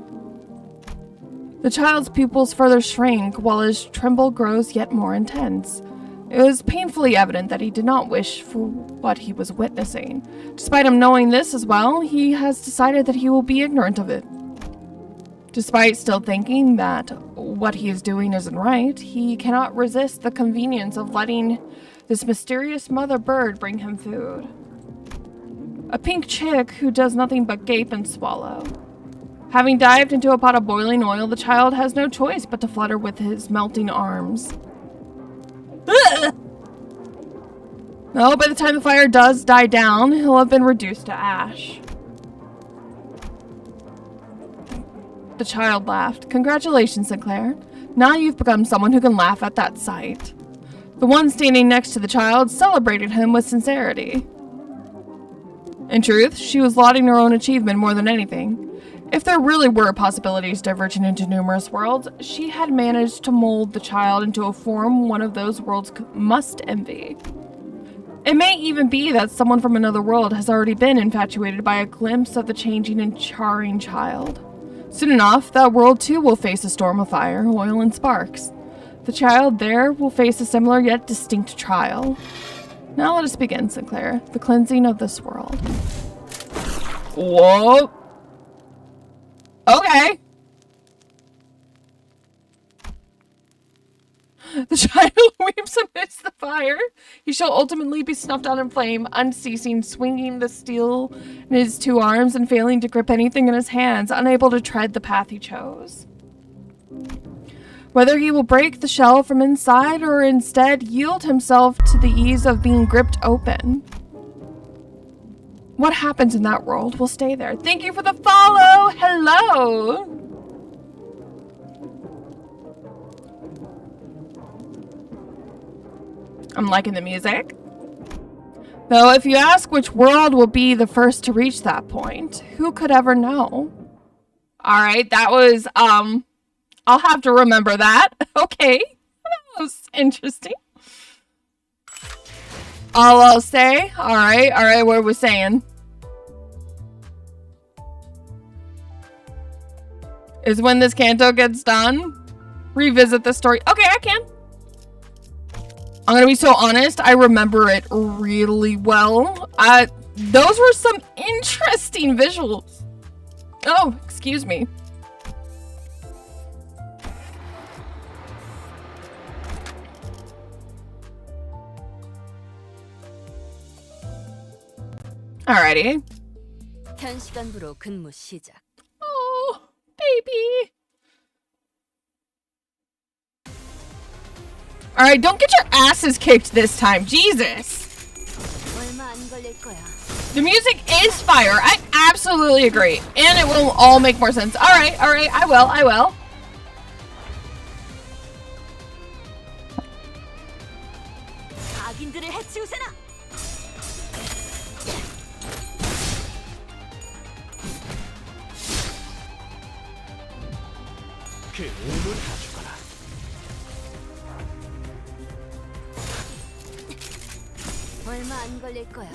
The child's pupils further shrink while his tremble grows yet more intense. It was painfully evident that he did not wish for what he was witnessing. Despite him knowing this as well, he has decided that he will be ignorant of it. Despite still thinking that what he is doing isn't right, he cannot resist the convenience of letting this mysterious mother bird bring him food. A pink chick who does nothing but gape and swallow. Having dived into a pot of boiling oil, the child has no choice but to flutter with his melting arms. No, by the time the fire does die down, he'll have been reduced to ash. The child laughed. Congratulations, Sinclair. Now you've become someone who can laugh at that sight. The one standing next to the child celebrated him with sincerity. In truth, she was lauding her own achievement more than anything. If there really were possibilities diverging into numerous worlds, she had managed to mold the child into a form one of those worlds must envy. It may even be that someone from another world has already been infatuated by a glimpse of the changing and charring child. Soon enough, that world too will face a storm of fire, oil, and sparks. The child there will face a similar yet distinct trial. Now let us begin, Sinclair. The cleansing of this world. Whoa. Okay. The child weeps amidst the fire. He shall ultimately be snuffed out in flame, unceasing, swinging the steel in his two arms and failing to grip anything in his hands, unable to tread the path he chose. Whether he will break the shell from inside or instead yield himself to the ease of being gripped open. What happens in that world will stay there. Thank you for the follow! Hello! I'm liking the music. Though if you ask which world will be the first to reach that point, who could ever know? Alright, that was, I'll have to remember that. Okay. That was interesting. All I'll say. Alright, what are we saying? Is when this canto gets done, revisit the story. Okay, I can. I'm gonna be so honest, I remember it really well. Those were some interesting visuals. Oh, excuse me. Alrighty. 현 시간부로 근무 시작. Oh, baby. Alright, don't get your asses kicked this time. Jesus. 얼마 안 걸릴 거야. The music is fire. I absolutely agree. And it will all make more sense. Alright, I will. 악인들을 해치우세나. 그 몸을 다 죽어라. 얼마 안 걸릴 거야.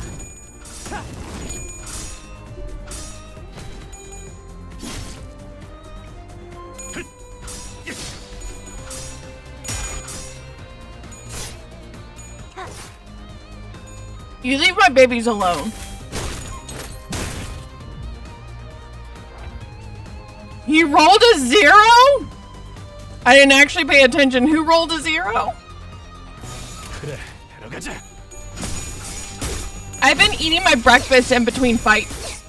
You leave my babies alone. He rolled a 0? I didn't actually pay attention. Who rolled a 0? 그래, 데려가자. I've been eating my breakfast in between fights.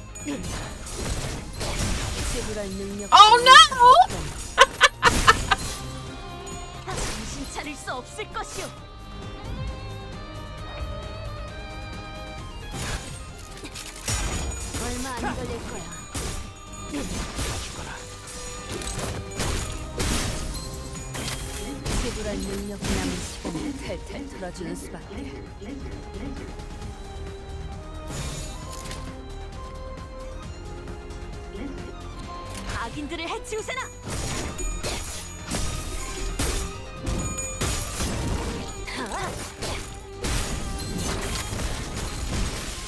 Oh no! 정신 차릴 수 없을 것이오. 얼마 안 걸릴 거야. 세부랄 능력 남은 시간을 탈탈 털어주는 수밖에. 악인들을 해치우세나.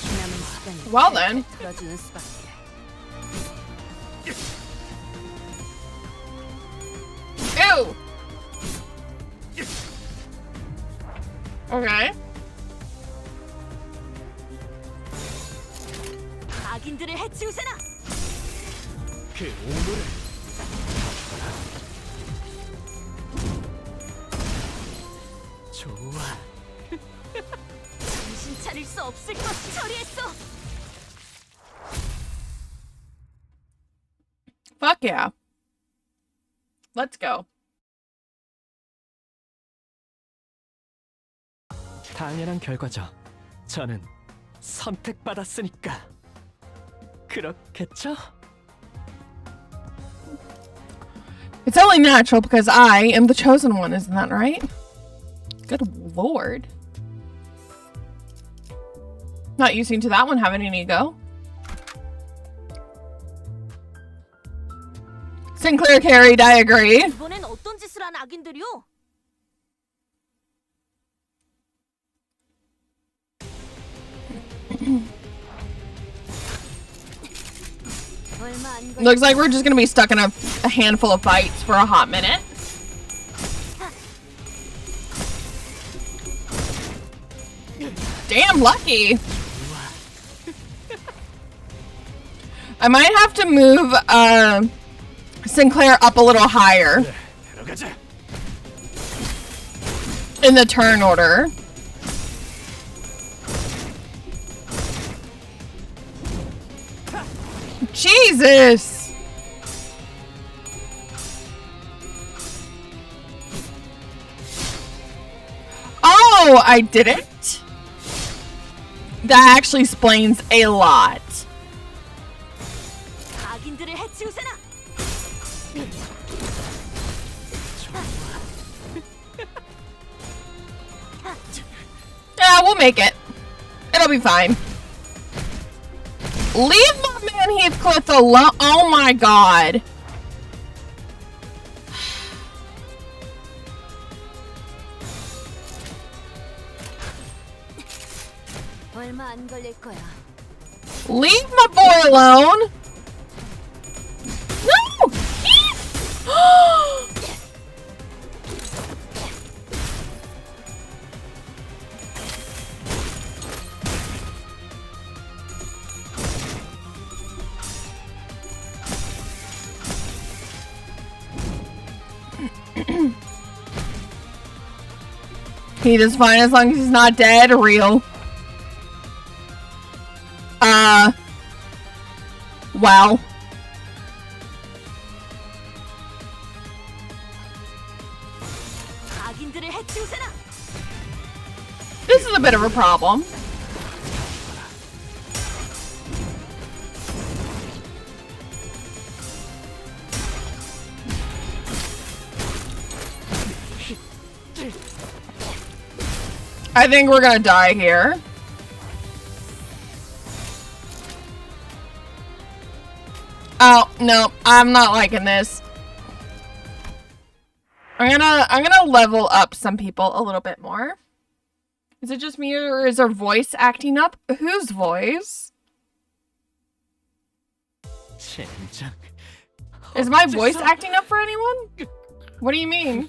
남은 시간을 Well then. 털어주는 수밖에. Ew! Okay. 악인들을 해치우세나. 그 오물을 좋아. 정신 차릴 수 없을 것 처리했어. Fuck yeah. Let's go. 당연한 결과죠. 저는 선택받았으니까. 그렇겠죠? It's only natural because I am the chosen one, isn't that right? Good lord. Not using to that one having an ego. Sinclair carried, I agree. 이번엔 어떤 짓을 한 악인들이요? 얼마 안 걸릴 Looks like we're just gonna be stuck in a handful of fights for a hot minute. Damn lucky. I might have to move Sinclair up a little higher. 데려가자. in the turn order. Jesus! Oh, I didn't? That actually explains a lot. 악인들을 해치우세나. Yeah, we'll make it. It'll be fine. Leave my man Heathcliff alone. Oh my god. 얼마 안 걸릴 거야. Leave my boy alone. No! Heath! He is fine as long as he's not dead or real. Wow. 악인들을 해치우세나. This is a bit of a problem. I think we're gonna die here. Oh, no, I'm not liking this. I'm gonna level up some people a little bit more. Is it just me or is our voice acting up? Whose voice? 젠장. Is my voice acting up for anyone? What do you mean?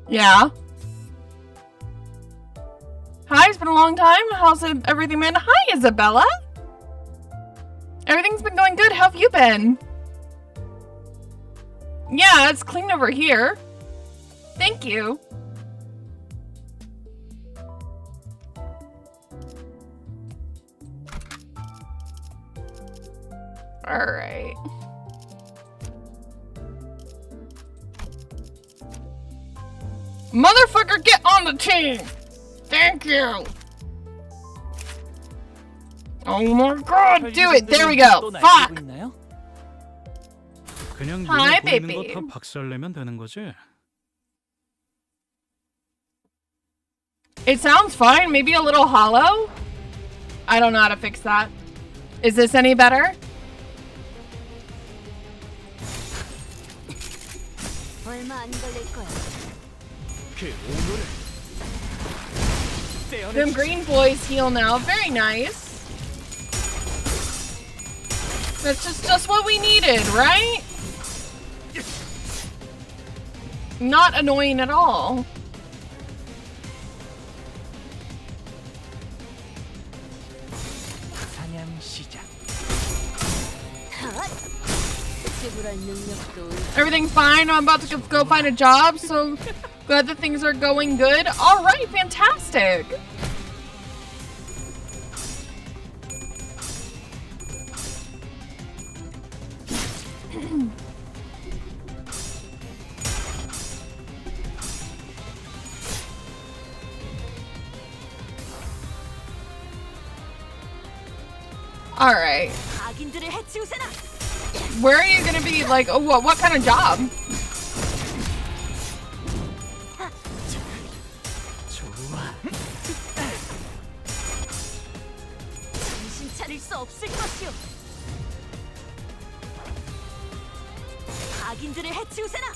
Yeah. Hi, it's been a long time. How's everything been? Hi, Isabella. Everything's been going good. How have you been? Yeah, it's clean over here. Thank you. All right. Motherfucker, get on the team! Thank you! Oh my god, do it! There we go! Fuck! 그냥 Hi, 눈에 보이는 baby. 거 다 박살내면 되는 거지. It sounds fine, maybe a little hollow? I don't know how to fix that. Is this any better? 얼마 안 걸릴 거야. 그 오물을 Them green boys heal now. Very nice. That's just what we needed, right? Not annoying at all. 사냥 시작. 지불할 능력도 Everything's fine. I'm about to go find a job, so glad that things are going good. All right, fantastic. All right. 악인들을 해치우세나. Where are you gonna be? Like, oh, what kind of job? 좋아. 정신 차릴 수 없을 것이오. 악인들을 해치우세나.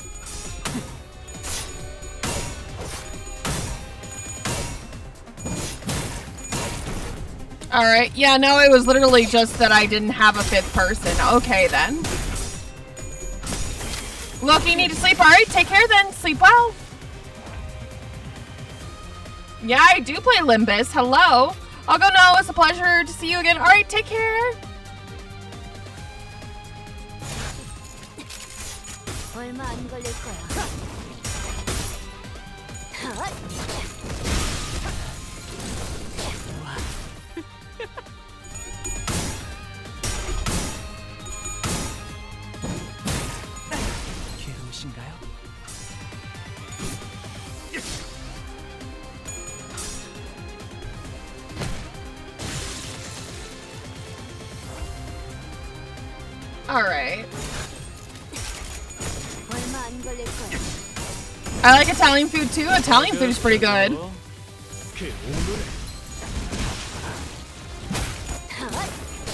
All right. Yeah, no, it was literally just that I didn't have a fifth person. Okay, then. Look, you need to sleep. All right, take care then. Sleep well. Yeah, I do play Limbus. Hello. I'll go now. It's a pleasure to see you again. All right, take care. 얼마 안 걸릴 거야. 괴로우신가요? All right. 얼마 안 걸릴 거야. I like Italian food too. Italian food is pretty good. 그 오늘은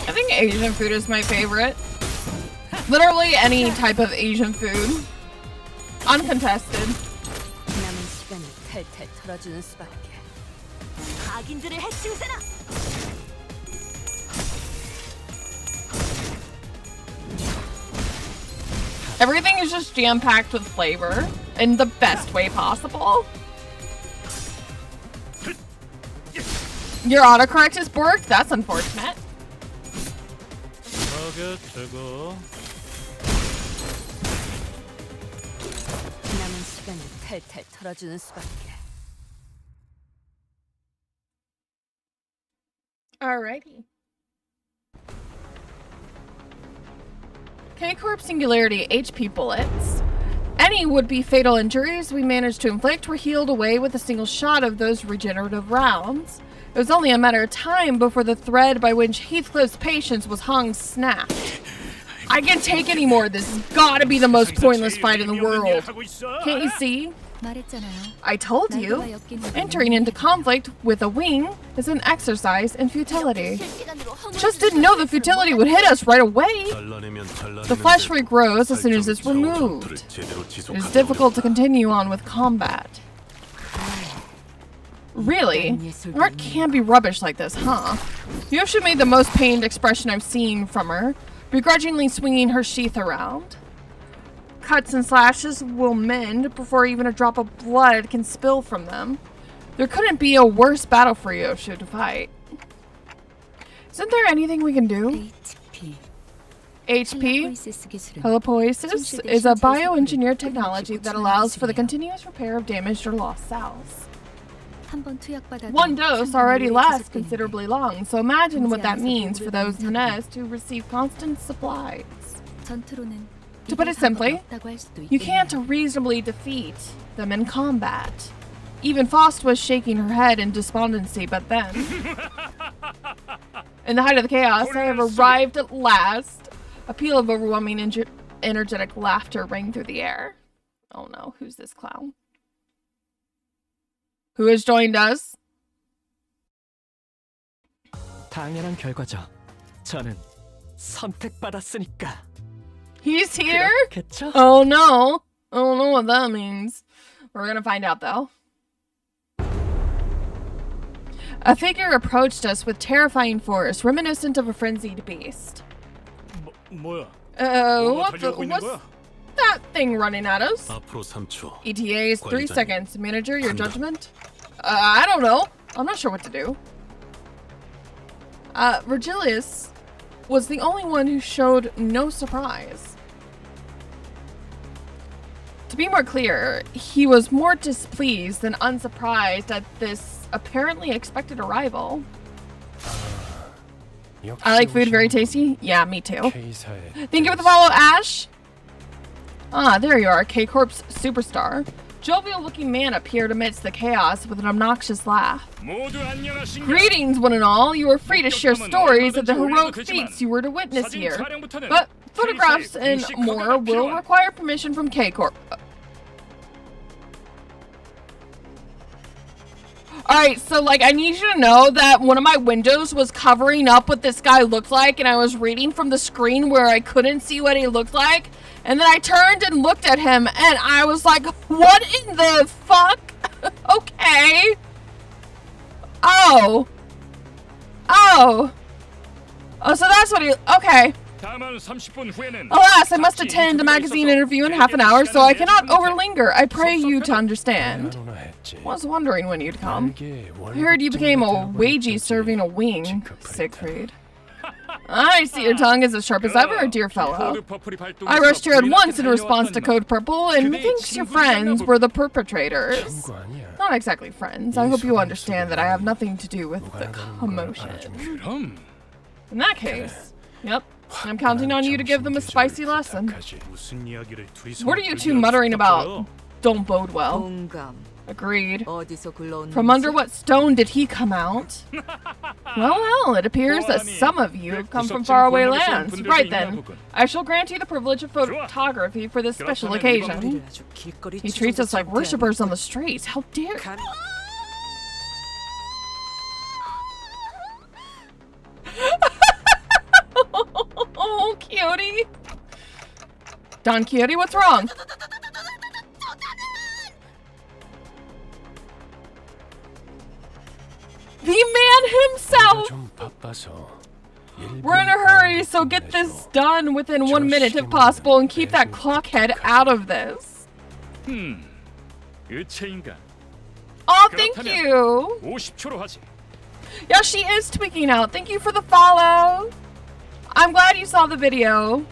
I think Asian food is my favorite. Literally any type of Asian food. Uncontested. 남은 시간을 탈탈 털어주는 수밖에. 각인들을 해치우세나. Everything is just jam-packed with flavor in the best way possible. Your autocorrect is borked? That's unfortunate. 저거 남은 시간을 탈탈 털어주는 수밖에. Alrighty. K-Corp Singularity HP bullets. Any would-be fatal injuries we managed to inflict were healed away with a single shot of those regenerative rounds. It was only a matter of time before the thread by which Heathcliff's patience was hung snapped. I can't take any more. This has got to be the most pointless fight in the world. Can't you see? 말했잖아요. I told you. Entering into conflict with a wing is an exercise in futility. Just didn't know the futility would hit us right away. The flesh regrows as soon as it's removed. It is difficult to continue on with combat. Really? Art can't be rubbish like this, huh? Yoshi made the most pained expression I've seen from her, begrudgingly swinging her sheath around. Cuts and slashes will mend before even a drop of blood can spill from them. There couldn't be a worse battle for Yoshi to fight. Isn't there anything we can do? HP, Helipoiesis, is a bioengineered technology that allows for the continuous repair of damaged or lost cells. One dose already lasts considerably long, so imagine what that means for those in the nest who receive constant supplies. To put it simply, you can't reasonably defeat them in combat. Even Faust was shaking her head in despondency, but then... In the height of the chaos, I have arrived at last. A peal of overwhelming energetic laughter rang through the air. Oh no, who's this clown? Who has joined us? 당연한 결과죠. 저는 선택받았으니까. He's here? 그렇겠죠? Oh no. I don't know what that means. We're gonna find out though. A figure approached us with terrifying force, reminiscent of a frenzied beast. 뭐야? What's that thing running at us? 앞으로 3초. ETA is 3 seconds. Manager, your judgment? I don't know. I'm not sure what to do. Virgilius was the only one who showed no surprise. To be more clear, he was more displeased than unsurprised at this apparently expected arrival. I like food, very tasty. Yeah, me too. Thank you for the follow, Ash. Ah, there you are, K-Corp's superstar. Jovial-looking man appeared amidst the chaos with an obnoxious laugh. Greetings, one and all. You are free to share stories of the heroic feats you were to witness here. But photographs and more will require permission from K-Corp. Alright, so like I need you to know that one of my windows was covering up what this guy looked like, and I was reading from the screen where I couldn't see what he looked like, and then I turned and looked at him and I was like, what in the fuck? Okay. Oh, so that's what he, okay. 다만 30분 후에는 Alas, I must attend a magazine interview in half an hour, so I cannot overlinger. I pray you to understand. 하루나 했지. Was wondering when you'd come. 이게 I heard you became a wagey serving a wing, Siegfried. I see your tongue is as sharp as ever, dear fellow. 코드 퍼플이 발동해서 I rushed here at once in 달려왔다는 response to 말. Code Purple, and thinks your friends were the perpetrators. 친구 아니야. Not exactly friends. I hope you understand that I have nothing to do with the commotion. 그럼 In that case, yep, I'm counting on you to give them a spicy lesson. 무슨 이야기를 둘이서 What are you two muttering about? Don't bode well. 공감. Agreed. 어디서 굴러온 From under what stone did he come out? Well, it appears that some of you come from faraway lands. Right then, I shall grant you the privilege of photography for this special occasion. 아주 길거리 He treats us like worshippers on the streets. How dare... Oh, Quixote. Don Quixote, what's wrong? The man himself! 좀 바빠서. We're in a hurry, so get this done within 1 minute if possible and keep that clockhead out of this. 의체인간 Oh, thank you! 50초로 하지. Yeah, she is tweaking out. Thank you for the follow. I'm glad you saw the video.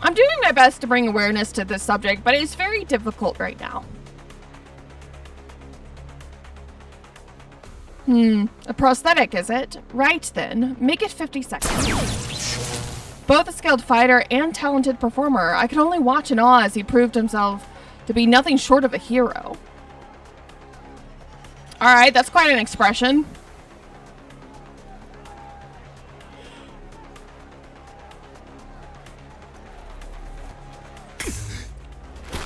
I'm doing my best to bring awareness to this subject, but it's very difficult right now. A prosthetic, is it? Right then. Make it 50 seconds. Both a skilled fighter and talented performer, I could only watch in awe as he proved himself to be nothing short of a hero. Alright, that's quite an expression.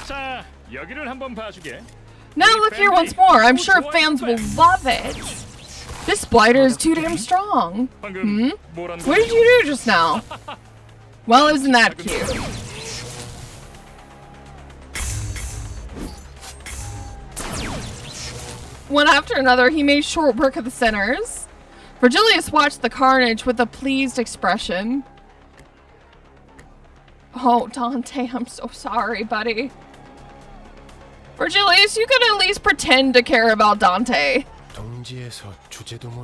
자, 여기를 한번 봐주게. Now look here once more. I'm sure fans will love it. This blighter is too damn strong. 방금 뭐란 What did you do just now? Well, isn't that cute? One after another, he made short work of the sinners. Virgilius watched the carnage with a pleased expression. Oh, Dante, I'm so sorry, buddy. Virgilius, you could at least pretend to care about Dante.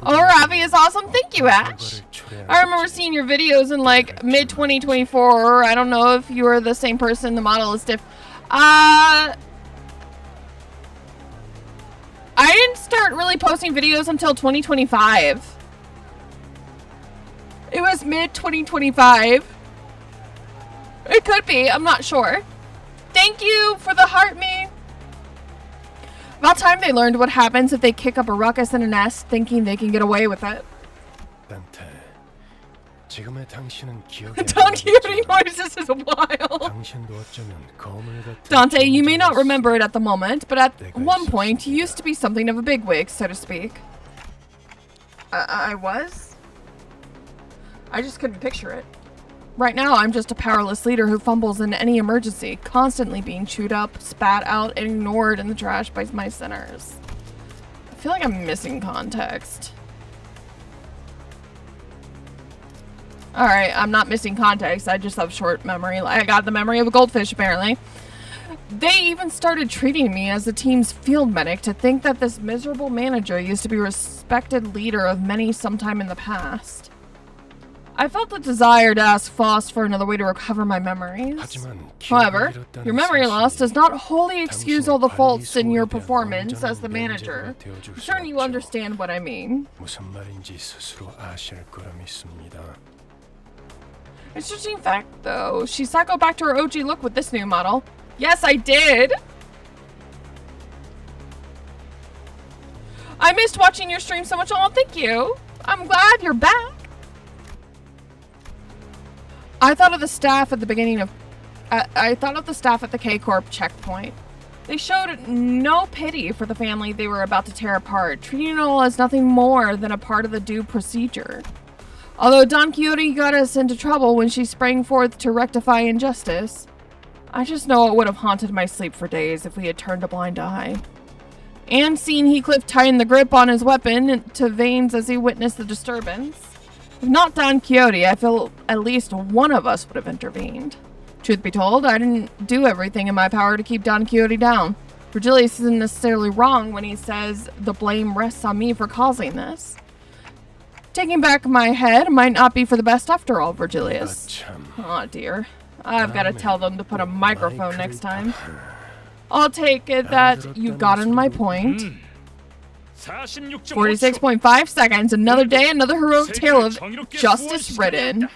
Oh, Ravi is awesome. Thank you, Ash. I remember seeing your videos in like mid-2024. I don't know if you are the same person. The model is different. I didn't start really posting videos until 2025. It was mid-2025. It could be. I'm not sure. Thank you for the heart me. About time they learned what happens if they kick up a ruckus in a nest thinking they can get away with it. Don Quixote noises is wild. Dante, you may not remember it at the moment, but at one point you used to be something of a bigwig, so to speak. I was? I just couldn't picture it. Right now, I'm just a powerless leader who fumbles in any emergency, constantly being chewed up, spat out, and ignored in the trash by my sinners. I feel like I'm missing context. Alright, I'm not missing context, I just have short memory. I got the memory of a goldfish, apparently. They even started treating me as the team's field medic to think that this miserable manager used to be a respected leader of many sometime in the past. I felt the desire to ask Faust for another way to recover my memories. However, your memory loss does not wholly excuse all the faults in your performance as the manager. I'm sure you understand what I mean. Interesting fact, though. She cycled back to her OG look with this new model. Yes, I did! I missed watching your stream so much. Oh, thank you. I'm glad you're back. I thought of the staff at the beginning of... I thought of the staff at the K-Corp checkpoint. They showed no pity for the family they were about to tear apart, treating it all as nothing more than a part of the due procedure. Although Don Quixote got us into trouble when she sprang forth to rectify injustice, I just know it would have haunted my sleep for days if we had turned a blind eye. And seen Heathcliff tighten the grip on his weapon to veins as he witnessed the disturbance. If not Don Quixote, I feel at least one of us would have intervened. Truth be told, I didn't do everything in my power to keep Don Quixote down. Virgilius isn't necessarily wrong when he says the blame rests on me for causing this. Taking back my head might not be for the best after all, Virgilius. 참. Aw, dear. I've got to tell them to put a microphone next time. I'll take it that you've gotten my point. 46.5 46.5 seconds, another day, another heroic tale of justice written.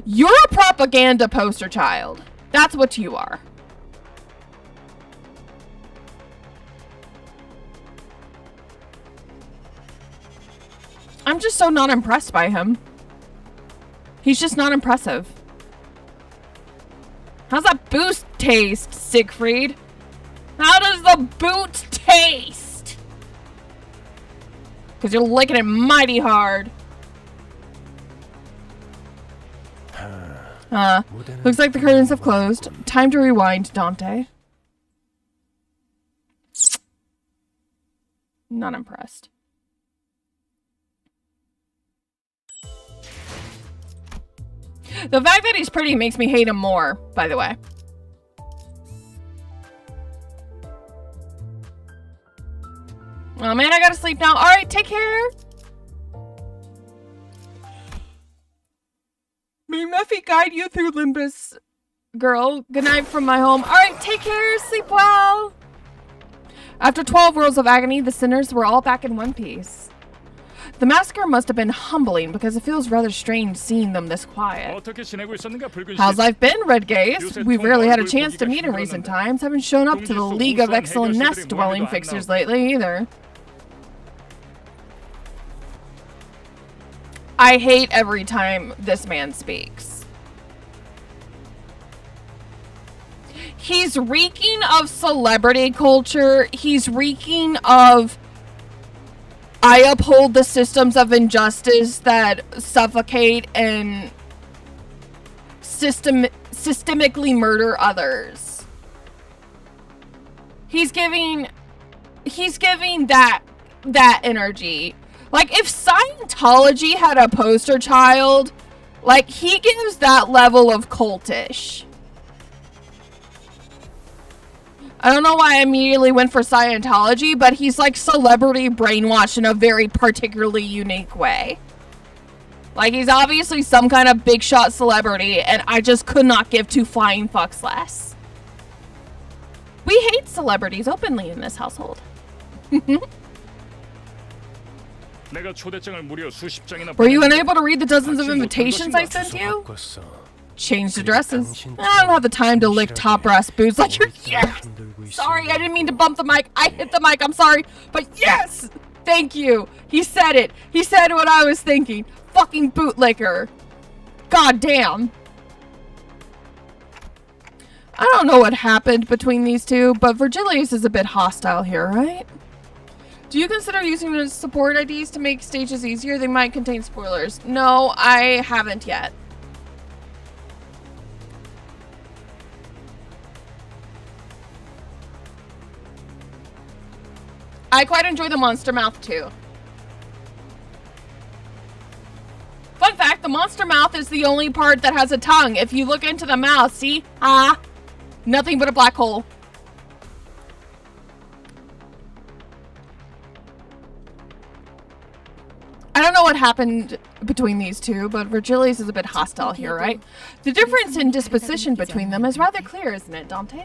You're a propaganda poster child. That's what you are. I'm just so not impressed by him. He's just not impressive. How's that boost taste, Siegfried? How does the boot taste? Because you're licking it mighty hard. Looks like the curtains have closed. Time to rewind, Dante. Not impressed. The fact that he's pretty makes me hate him more, by the way. Oh man, I gotta sleep now. Alright, take care. May Muffy guide you through Limbus, girl. Good night from my home. Alright, take care. Sleep well. After 12 worlds of agony, the sinners were all back in one piece. The massacre must have been humbling because it feels rather strange seeing them this quiet. How's life been, Red Gaze? We've rarely had a chance to meet in recent times. Haven't shown up to the League of Excellent Nest Dwelling Fixers lately either. I hate every time this man speaks. He's reeking of celebrity culture. He's reeking of I uphold the systems of injustice that suffocate and systemically murder others. He's giving that energy. Like, if Scientology had a poster child, like, he gives that level of cultish. I don't know why I immediately went for Scientology, but he's like celebrity brainwashed in a very particularly unique way. Like, he's obviously some kind of big shot celebrity, and I just could not give two flying fucks less. We hate celebrities openly in this household. Were you unable to read the dozens of invitations I sent you? Changed addresses. I don't have the time to lick top brass boots like you're. Yes! Sorry, I didn't mean to bump the mic. I hit the mic, I'm sorry. But yes! Thank you. He said it. He said what I was thinking. Fucking bootlicker. God damn. I don't know what happened between these two, but Virgilius is a bit hostile here, right? Do you consider using the support IDs to make stages easier? They might contain spoilers. No, I haven't yet. I quite enjoy the monster mouth too. Fun fact, the monster mouth is the only part that has a tongue. If you look into the mouth, see? Nothing but a black hole. I don't know what happened between these two, but Virgilius is a bit hostile here, right? The difference in disposition between them is rather clear, isn't it, Dante?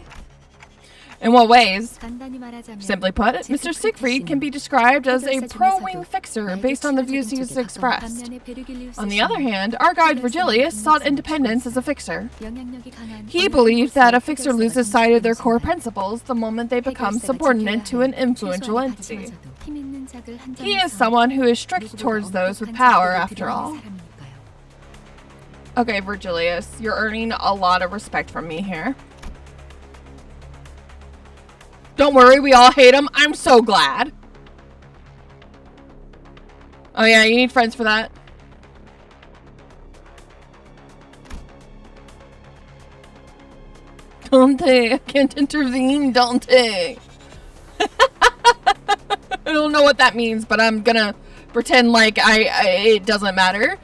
In what ways? Simply put, Mr. Siegfried can be described as a pro-wing fixer based on the views he's expressed. On the other hand, our guide Virgilius sought independence as a fixer. He believed that a fixer loses sight of their core principles the moment they become subordinate to an influential entity. He is someone who is strict towards those with power, after all. Okay, Virgilius, you're earning a lot of respect from me here. Don't worry, we all hate him. I'm so glad. Oh yeah, you need friends for that. Dante, I can't intervene, Dante. I don't know what that means, but I'm gonna pretend like it doesn't matter.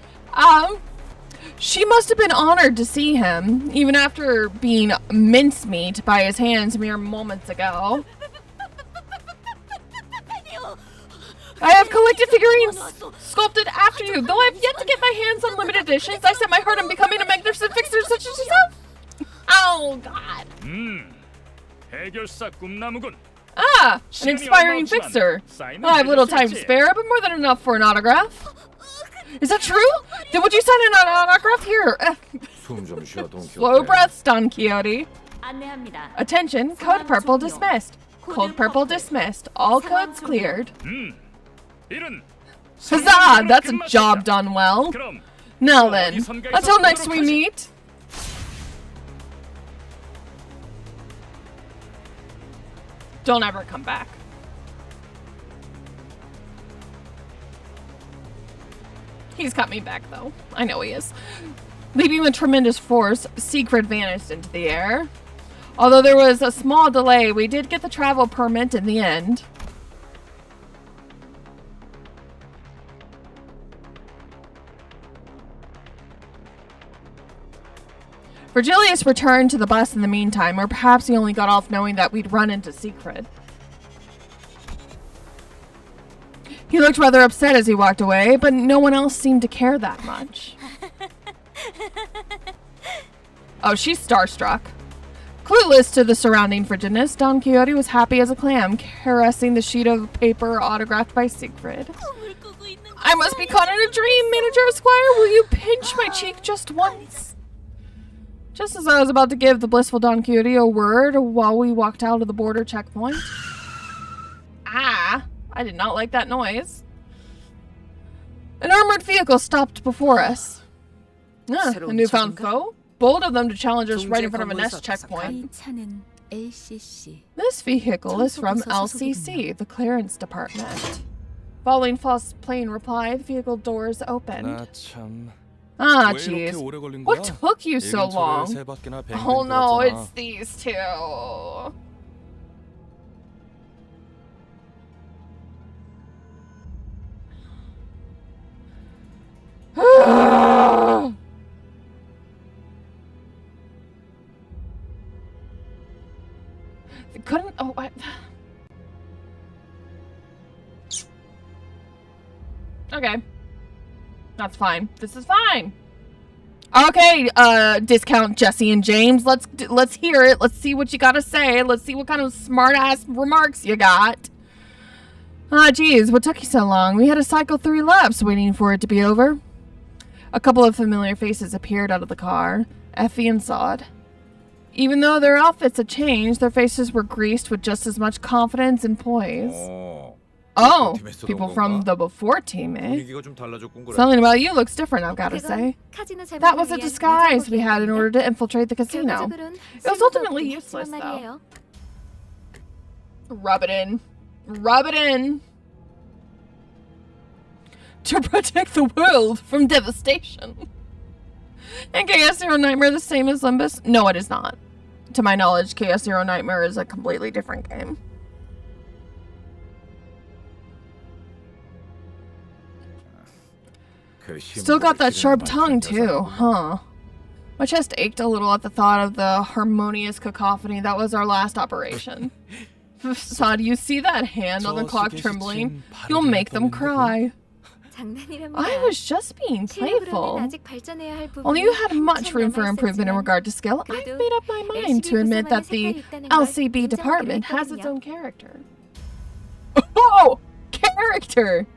She must have been honored to see him, even after being mincemeat by his hands mere moments ago. I have collected figurines sculpted after you. Though I have yet to get my hands on limited editions, I set my heart on becoming a magnificent fixer such as yourself. Oh, God. 해결사 꿈나무군. Ah, an inspiring fixer. Well, I have little time to spare, but more than enough for an autograph. Is that true? Then would you sign an autograph here? 숨 좀 쉬어, Don Slow Quixote. breaths, Don Quixote. 안내합니다. Attention, code purple dismissed. Code purple dismissed. All codes cleared. 이른. Huzzah! That's a job done well. 그럼 Now then, until next we meet. Don't ever come back. He's got me back, though. I know he is. Leaping with tremendous force, Siegfried vanished into the air. Although there was a small delay, we did get the travel permit in the end. Virgilius returned to the bus in the meantime, or perhaps he only got off knowing that we'd run into Siegfried. He looked rather upset as he walked away, but no one else seemed to care that much. Oh, she's starstruck. Clueless to the surrounding frigidness, Don Quixote was happy as a clam, caressing the sheet of paper autographed by Siegfried. I must be caught in a dream, Manager Esquire. Will you pinch my cheek just once? Just as I was about to give the blissful Don Quixote a word while we walked out of the border checkpoint. Ah, I did not like that noise. An armored vehicle stopped before us. A newfound foe? Bold of them to challenge us right in front of a nest checkpoint. 이 차는 LCC. This vehicle is from LCC, the clearance department. Following false plane reply, the vehicle doors opened. 나 참. Ah, 왜 이렇게 jeez. 오래 걸린 What 거야? took you so 이 근처를 long? 세 바퀴나 뱅뱅 Oh no, 돌았잖아. it's these two. They couldn't. Oh, what? Okay, that's fine. This is fine. Okay, discount Jesse and James. Let's hear it. Let's see what you gotta say. Let's see what kind of smart ass remarks you got. Ah, geez, what took you so long? We had to cycle 3 laps waiting for it to be over. A couple of familiar faces appeared out of the car. Effie and Sod. Even though their outfits had changed, their faces were greased with just as much confidence and poise. Oh, people from the before team, eh? 분위기가 좀 달라졌군 그래. Something about you looks different, I've gotta say. That was a disguise we had in order to infiltrate the casino. It was ultimately useless, though. Rub it in. Rub it in. To protect the world from devastation. And Chaos Zero Nightmare the same as Limbus? No, it is not. To my knowledge, Chaos Zero Nightmare is a completely different game. Still got that sharp tongue, too, huh? My chest ached a little at the thought of the harmonious cacophony that was our last operation. Sod, you see that hand on the clock trembling? You'll make them cry. I was just being playful. While you had much room for improvement in regard to skill, I've made up my mind to admit that the LCB department has its own character. Oh! Character!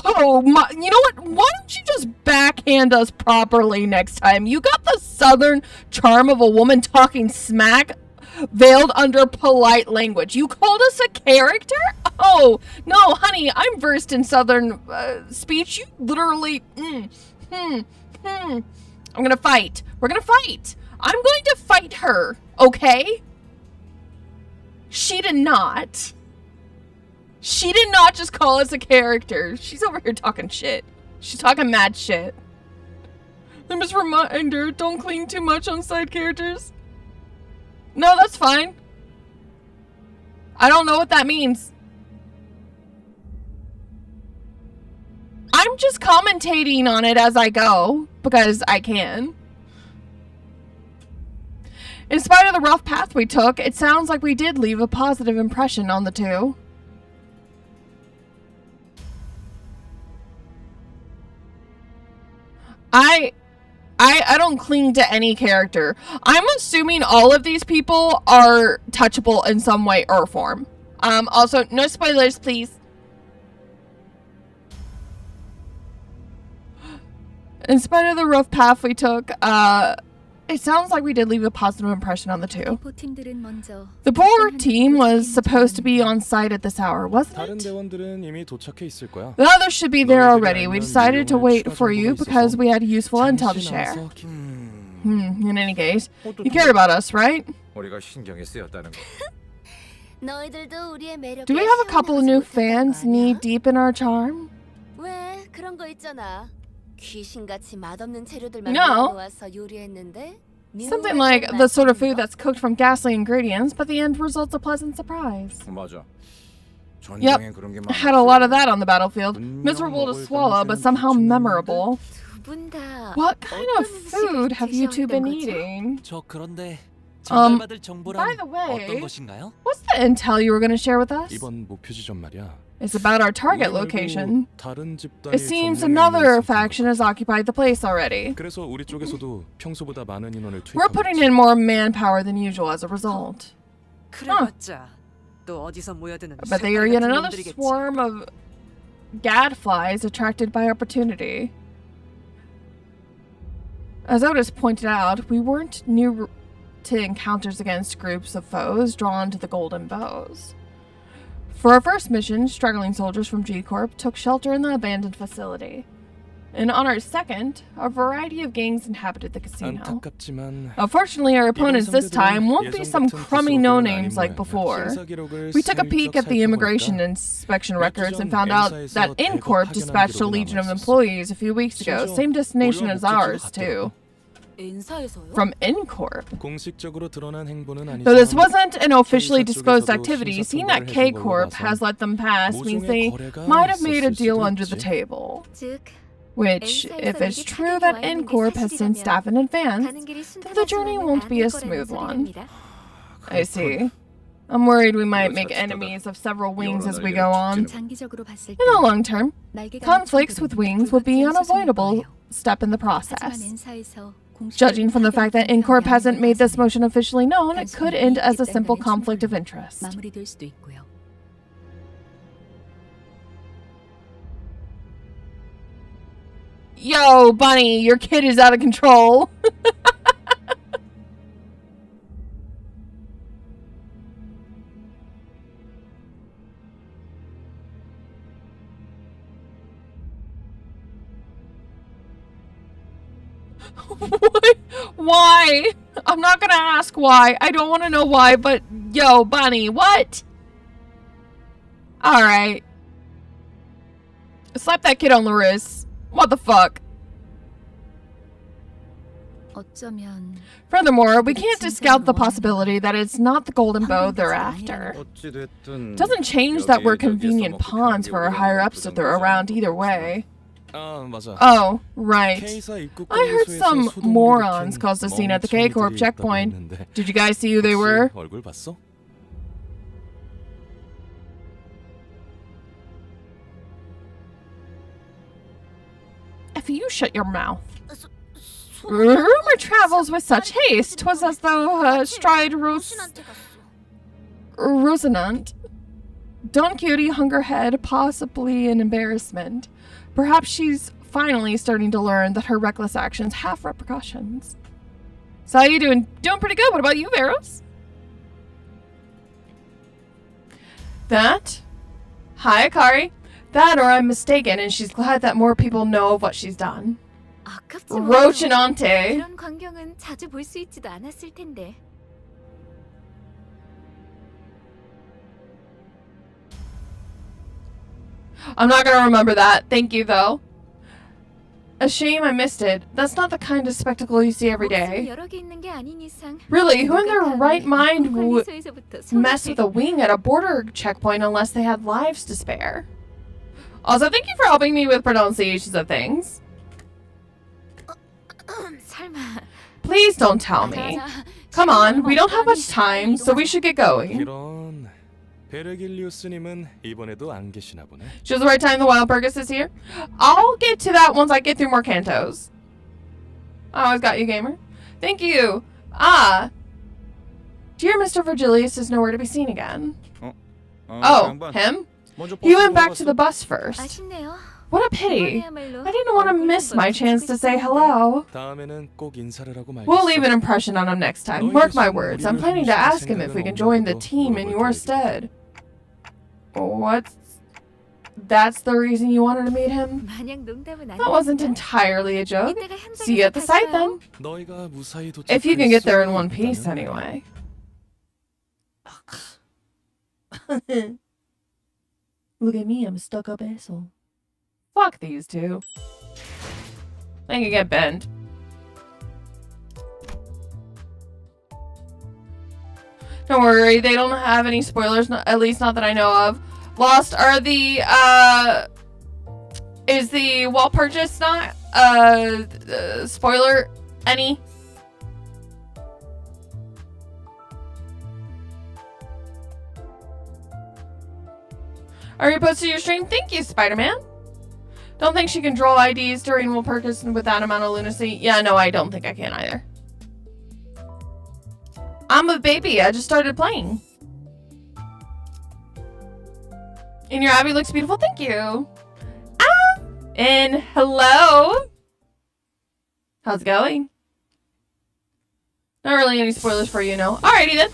Oh my, you know what? Why don't you just backhand us properly next time? You got the southern charm of a woman talking smack veiled under polite language. You called us a character? Oh, no, honey, I'm versed in southern speech. You literally, I'm gonna fight. We're gonna fight. I'm going to fight her, okay? She did not. She did not just call us a character. She's over here talking shit. She's talking mad shit. I'm just a reminder, don't cling too much on side characters. No, that's fine. I don't know what that means. I'm just commentating on it as I go, because I can. In spite of the rough path we took, it sounds like we did leave a positive impression on the two. I don't cling to any character. I'm assuming all of these people are touchable in some way or form. Also, no spoilers, please. In spite of the rough path we took, it sounds like we did leave a positive impression on the two. The poor team was supposed to be on site at this hour, wasn't 다른 it? 대원들은 이미 도착해 있을 거야. The others should be there already. We decided to wait for you because we had useful intel to share. In any case, you care about us, right? 우리가 신경이 쓰였다는 거. 너희들도 우리의 매력에 Do we have a couple of new 휘둘리지 fans 못했던 거 knee 아니야? deep in our charm? 왜 그런 거 있잖아. 귀신같이 맛없는 재료들만 No. 모아놓아서 요리했는데 Something like the sort of food that's cooked from ghastly ingredients, but the end result's a pleasant surprise. 맞아. Yep, 전쟁에 그런 게 had a lot of that on the battlefield. Miserable to swallow, but somehow memorable. 두분 다 What kind of food have you two been eating? 저 그런데 Um, 전달받을 By 정보란 the way, 어떤 것인가요? what's the intel you were going to share with us? 이번 목표 지점 말이야. It's about our target 우리 말고 location. 다른 집단이 It seems 점령에 another 있는 faction has occupied the place already. 그래서 우리 쪽에서도 평소보다 많은 인원을 We're 투입하고 putting 있지. in more manpower than usual as a result. 그래봤자 또 어디서 모여드는 But they are yet 새빨간 another 놈들이겠지. swarm of gadflies attracted by opportunity. As Otis pointed out, we weren't new to encounters against groups of foes drawn to the golden bows. For our first mission, struggling soldiers from G-Corp took shelter in the abandoned facility. And on our second, a variety of gangs inhabited the casino. 안타깝지만 Unfortunately, our opponents this time won't be some crummy no-names like before. We took a peek at the immigration inspection records and found out that InCorp dispatched a legion of employees a few weeks ago, same destination as ours, too. 인사에서요? From InCorp. 공식적으로 드러난 행보는 아니지만 Though this wasn't an officially disclosed activity, seeing that K-Corp has let them pass means they might have made a deal under the table. 즉 Which, if it's true that InCorp has sent staff in advance, then the journey won't be a smooth one. I see. I'm worried we might make enemies of several wings as we go on. 장기적으로 봤을 In the long term, conflicts with wings would be an unavoidable step in the process. Judging from the fact that InCorp hasn't made this motion officially known, it could end as a simple conflict of interest. 마무리될 수도 있고요. Yo, Bunny, your kid is out of control. Why? I'm not gonna ask why. I don't want to know why, but yo, Bunny, what? Alright. Slap that kid on the wrist. What the fuck? 어쩌면 Furthermore, we can't discount the possibility that it's not the golden bow they're after. 어찌됐든 Doesn't change that we're 여기저기에서 convenient 먹고 pawns for our 편하게 higher ups to 오려고 throw 그러는 around 거지 either 않겠어. way. 아 맞아. Oh, right. K사 입국 I heard 경계소에서 some 소동을 morons 일으킨 caused a scene at the K-Corp 멍청이들이 checkpoint. 있다고 했는데 Did you guys see who they were? 혹시 얼굴 봤어? If you shut your mouth. Rumor travels with such haste. 'Twas as though Stride Rosinant. Don Quixote hung her head, possibly in embarrassment. Perhaps she's finally starting to learn that her reckless actions have repercussions. So how you doing? Doing pretty good. What about you, Veros? That? Hi, Akari. That or I'm mistaken and she's glad that more people know of what she's done. 아깝지 뭐예요. Rochinante. 그런 광경은 자주 볼 수 있지도 않았을 텐데. I'm not gonna remember that. Thank you, though. A shame I missed it. That's not the kind of spectacle you see every 목숨이 day. 여러 개 있는 게 아닌 이상. Really, who in their 누가 right 감히 mind would 관리소에서부터 mess 손을 with a wing at a border checkpoint unless they had lives to spare? Also, thank you for helping me with pronunciations of things. 설마. Please don't tell me. Come on, we don't have much time, so we should get going. 이런 베르길리우스님은 이번에도 안 계시나 보네. Choose the right time the wild Burgess is here. I'll get to that once I get through more cantos. I always got you, gamer. Thank you. Ah. Dear Mr. Virgilius is nowhere to be seen again. Oh, him? He went back to the bus first. 아쉽네요. What a pity. I didn't want to miss my chance to say hello. 다음에는 꼭 인사를 하고 말겠어. We'll leave an impression on him next time. Mark my words. I'm planning to ask him if we can join the team in your stead. What's... That's the reason you wanted to meet him? 마냥 농담은 That wasn't entirely a joke. See you at the site then. 너희가 무사히 If you can get there in one piece anyway. Look at me, I'm a stuck-up asshole. Fuck these two. They can get bent. Don't worry, they don't have any spoilers, at least not that I know of. Lost are the, is the wall purchase not, spoiler any? Are you posted your stream? Thank you, Spider-Man. Don't think she can draw IDs during Will Purchase with that amount of lunacy. Yeah, no, I don't think I can either. I'm a baby. I just started playing. And your Abby looks beautiful. Thank you. Ah! And hello. How's it going? Not really any spoilers for you, no. Alrighty then.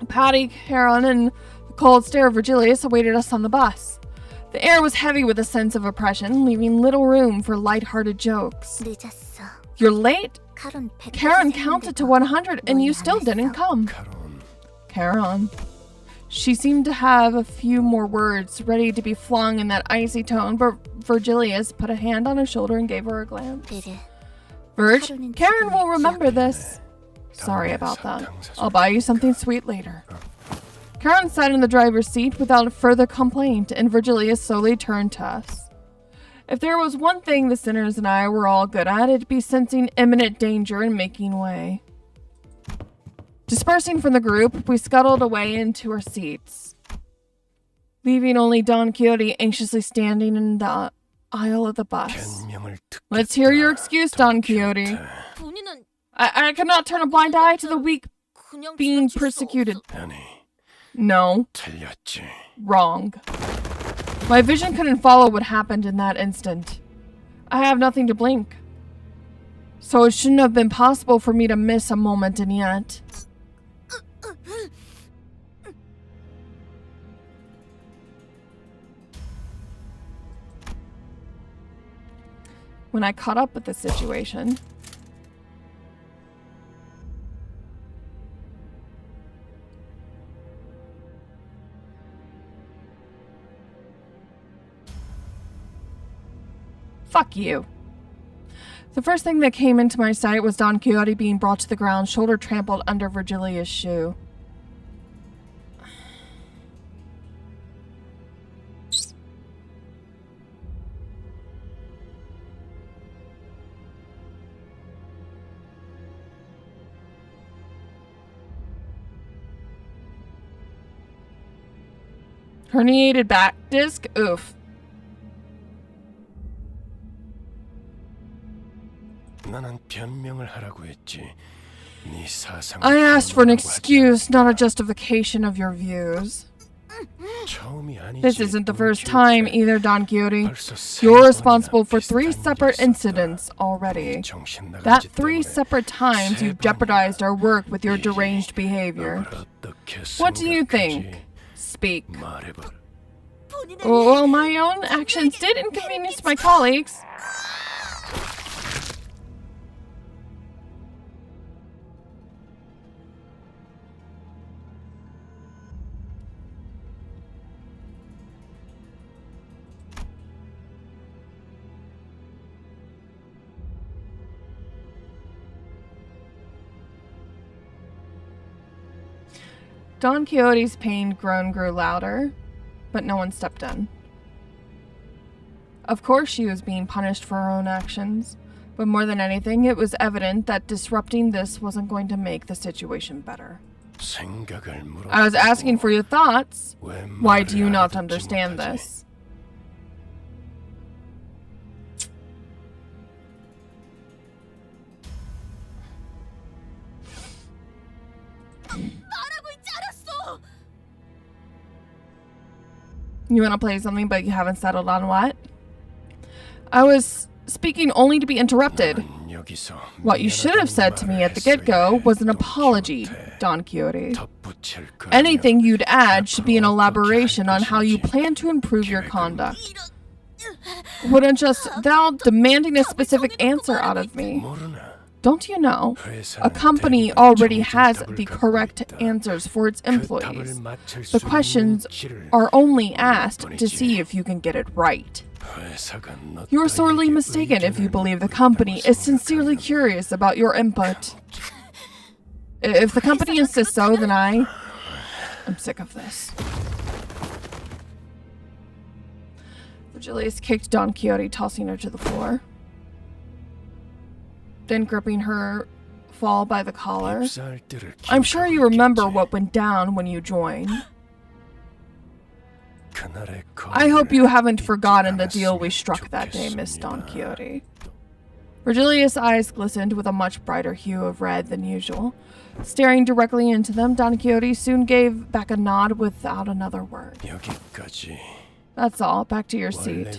Patty, Heron, and the cold stare of Virgilius awaited us on the bus. The air was heavy with a sense of oppression, leaving little room for light-hearted jokes. 늦었어. You're late? 카론 Karen counted to 100 and you still didn't come. Karen. She seemed to have a few more words ready to be flung in that icy tone, but Virgilius put a hand on her shoulder and gave her a glance. Virg, Karen will remember this. Sorry about that. I'll buy you something sweet later. Karen sat in the driver's seat without further complaint, and Virgilius slowly turned to us. If there was one thing the sinners and I were all good at, it'd be sensing imminent danger and making way. Dispersing from the group, we scuttled away into our seats, leaving only Don Quixote anxiously standing in the aisle of the bus. Let's hear your excuse, Don Quixote. I cannot turn a blind eye to the weak being persecuted. No. Wrong. My vision couldn't follow what happened in that instant. I have nothing to blink. So it shouldn't have been possible for me to miss a moment, and yet... When I caught up with the situation... Fuck you. The first thing that came into my sight was Don Quixote being brought to the ground, shoulder trampled under Virgilius' shoe. Herniated back disc? Oof. I asked for an excuse, not a justification of your views. This isn't the first time either, Don Quixote. You're responsible for 3 separate incidents already. That 3 separate times you jeopardized our work with your deranged behavior. What do you think? Speak. Well, my own actions did inconvenience my colleagues. Don Quixote's pained groan grew louder, but no one stepped in. Of course she was being punished for her own actions, but more than anything, it was evident that disrupting this wasn't going to make the situation better. I was asking for your thoughts. Why do you not understand this? You want to play something, but you haven't settled on what? I was speaking only to be interrupted. What you should have said to me at the get-go was an apology, Don Quixote. Anything you'd add should be an elaboration on how you plan to improve your conduct. Wouldn't just thou demanding a specific answer out of me. Don't you know, a company already has the correct answers for its employees. The questions are only asked to see if you can get it right. You're sorely mistaken if you believe the company is sincerely curious about your input. If the company insists so, then I'm sick of this. Virgilius kicked Don Quixote, tossing her to the floor. Then gripping her fall by the collar. I'm sure you remember what went down when you joined. I hope you haven't forgotten the deal we struck that day, Miss Don Quixote. Virgilius' eyes glistened with a much brighter hue of red than usual. Staring directly into them, Don Quixote soon gave back a nod without another word. That's all. Back to your seat.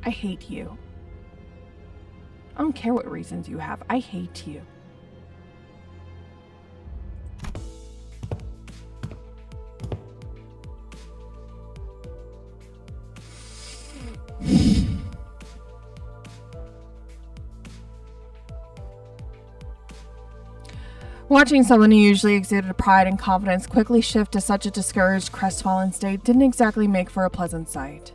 I hate you. I don't care what reasons you have. I hate you. Watching someone who usually exuded pride and confidence quickly shift to such a discouraged, crestfallen state didn't exactly make for a pleasant sight.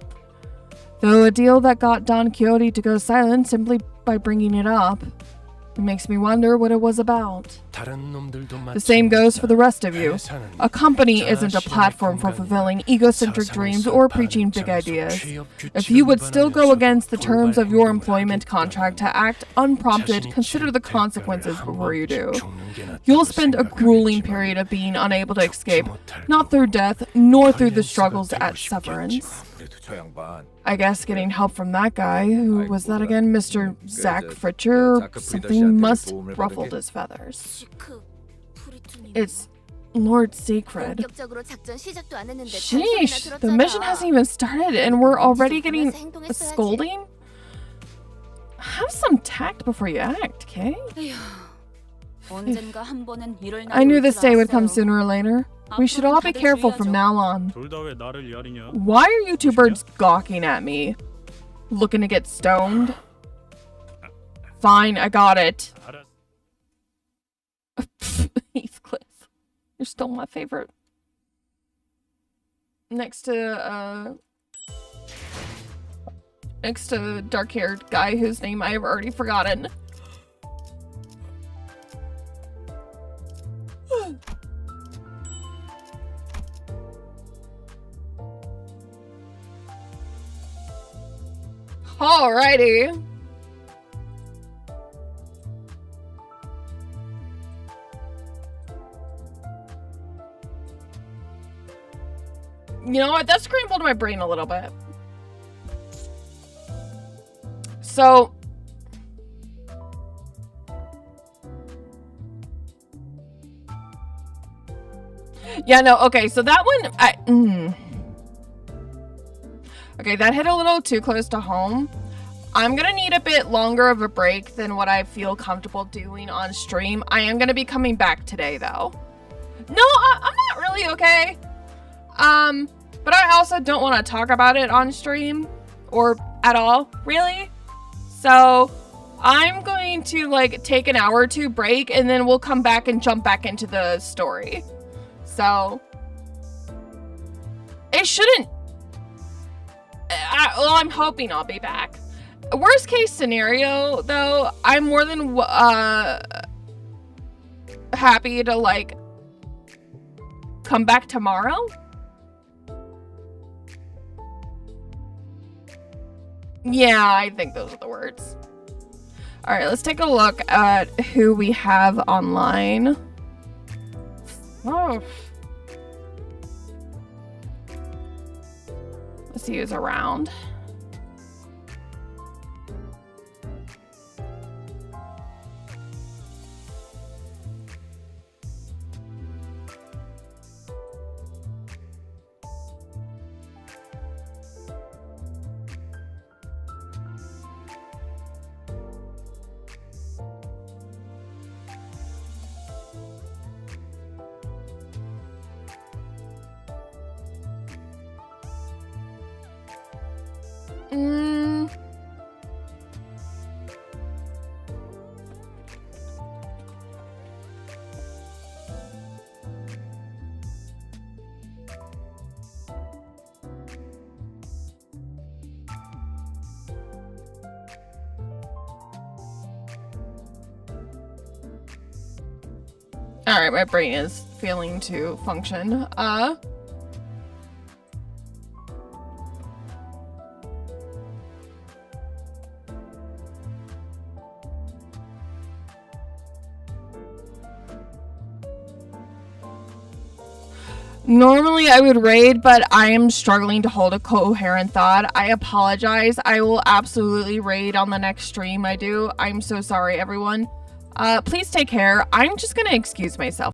Though a deal that got Don Quixote to go silent simply by bringing it up, it makes me wonder what it was about. The same goes for the rest of you. A company isn't a platform for fulfilling egocentric dreams or preaching big ideas. If you would still go against the terms of your employment contract to act unprompted, consider the consequences before you do. You'll spend a grueling period of being unable to escape, not through death, nor through the struggles at severance. I guess getting help from that guy, who was that again, Mr. Zach Fritcher, something must ruffled his feathers. It's Lord Sacred. Sheesh, the mission hasn't even started and we're already getting a scolding? Have some tact before you act, okay? I knew this day would come sooner or later. We should all be careful from now on. Why are you two birds gawking at me? Looking to get stoned? Fine, I got it. Heathcliff. You're still my favorite. Next to dark-haired guy whose name I have already forgotten. Alrighty. You know what? That scrambled my brain a little bit. So, yeah, no, okay, so that one, okay, that hit a little too close to home. I'm gonna need a bit longer of a break than what I feel comfortable doing on stream. I am gonna be coming back today, though. No, I'm not really okay. But I also don't want to talk about it on stream, or at all, really. So, I'm going to, like, take an hour or two break, and then we'll come back and jump back into the story. So, it shouldn't... well, I'm hoping I'll be back. Worst case scenario, though, I'm more than happy to like come back tomorrow? Yeah, I think those are the words. All right, let's take a look at who we have online. Oh. Let's see who's around. All right, my brain is failing to function. Normally I would raid, but I am struggling to hold a coherent thought. I apologize. I will absolutely raid on the next stream I do. I'm so sorry, everyone. Please take care. I'm just gonna excuse myself.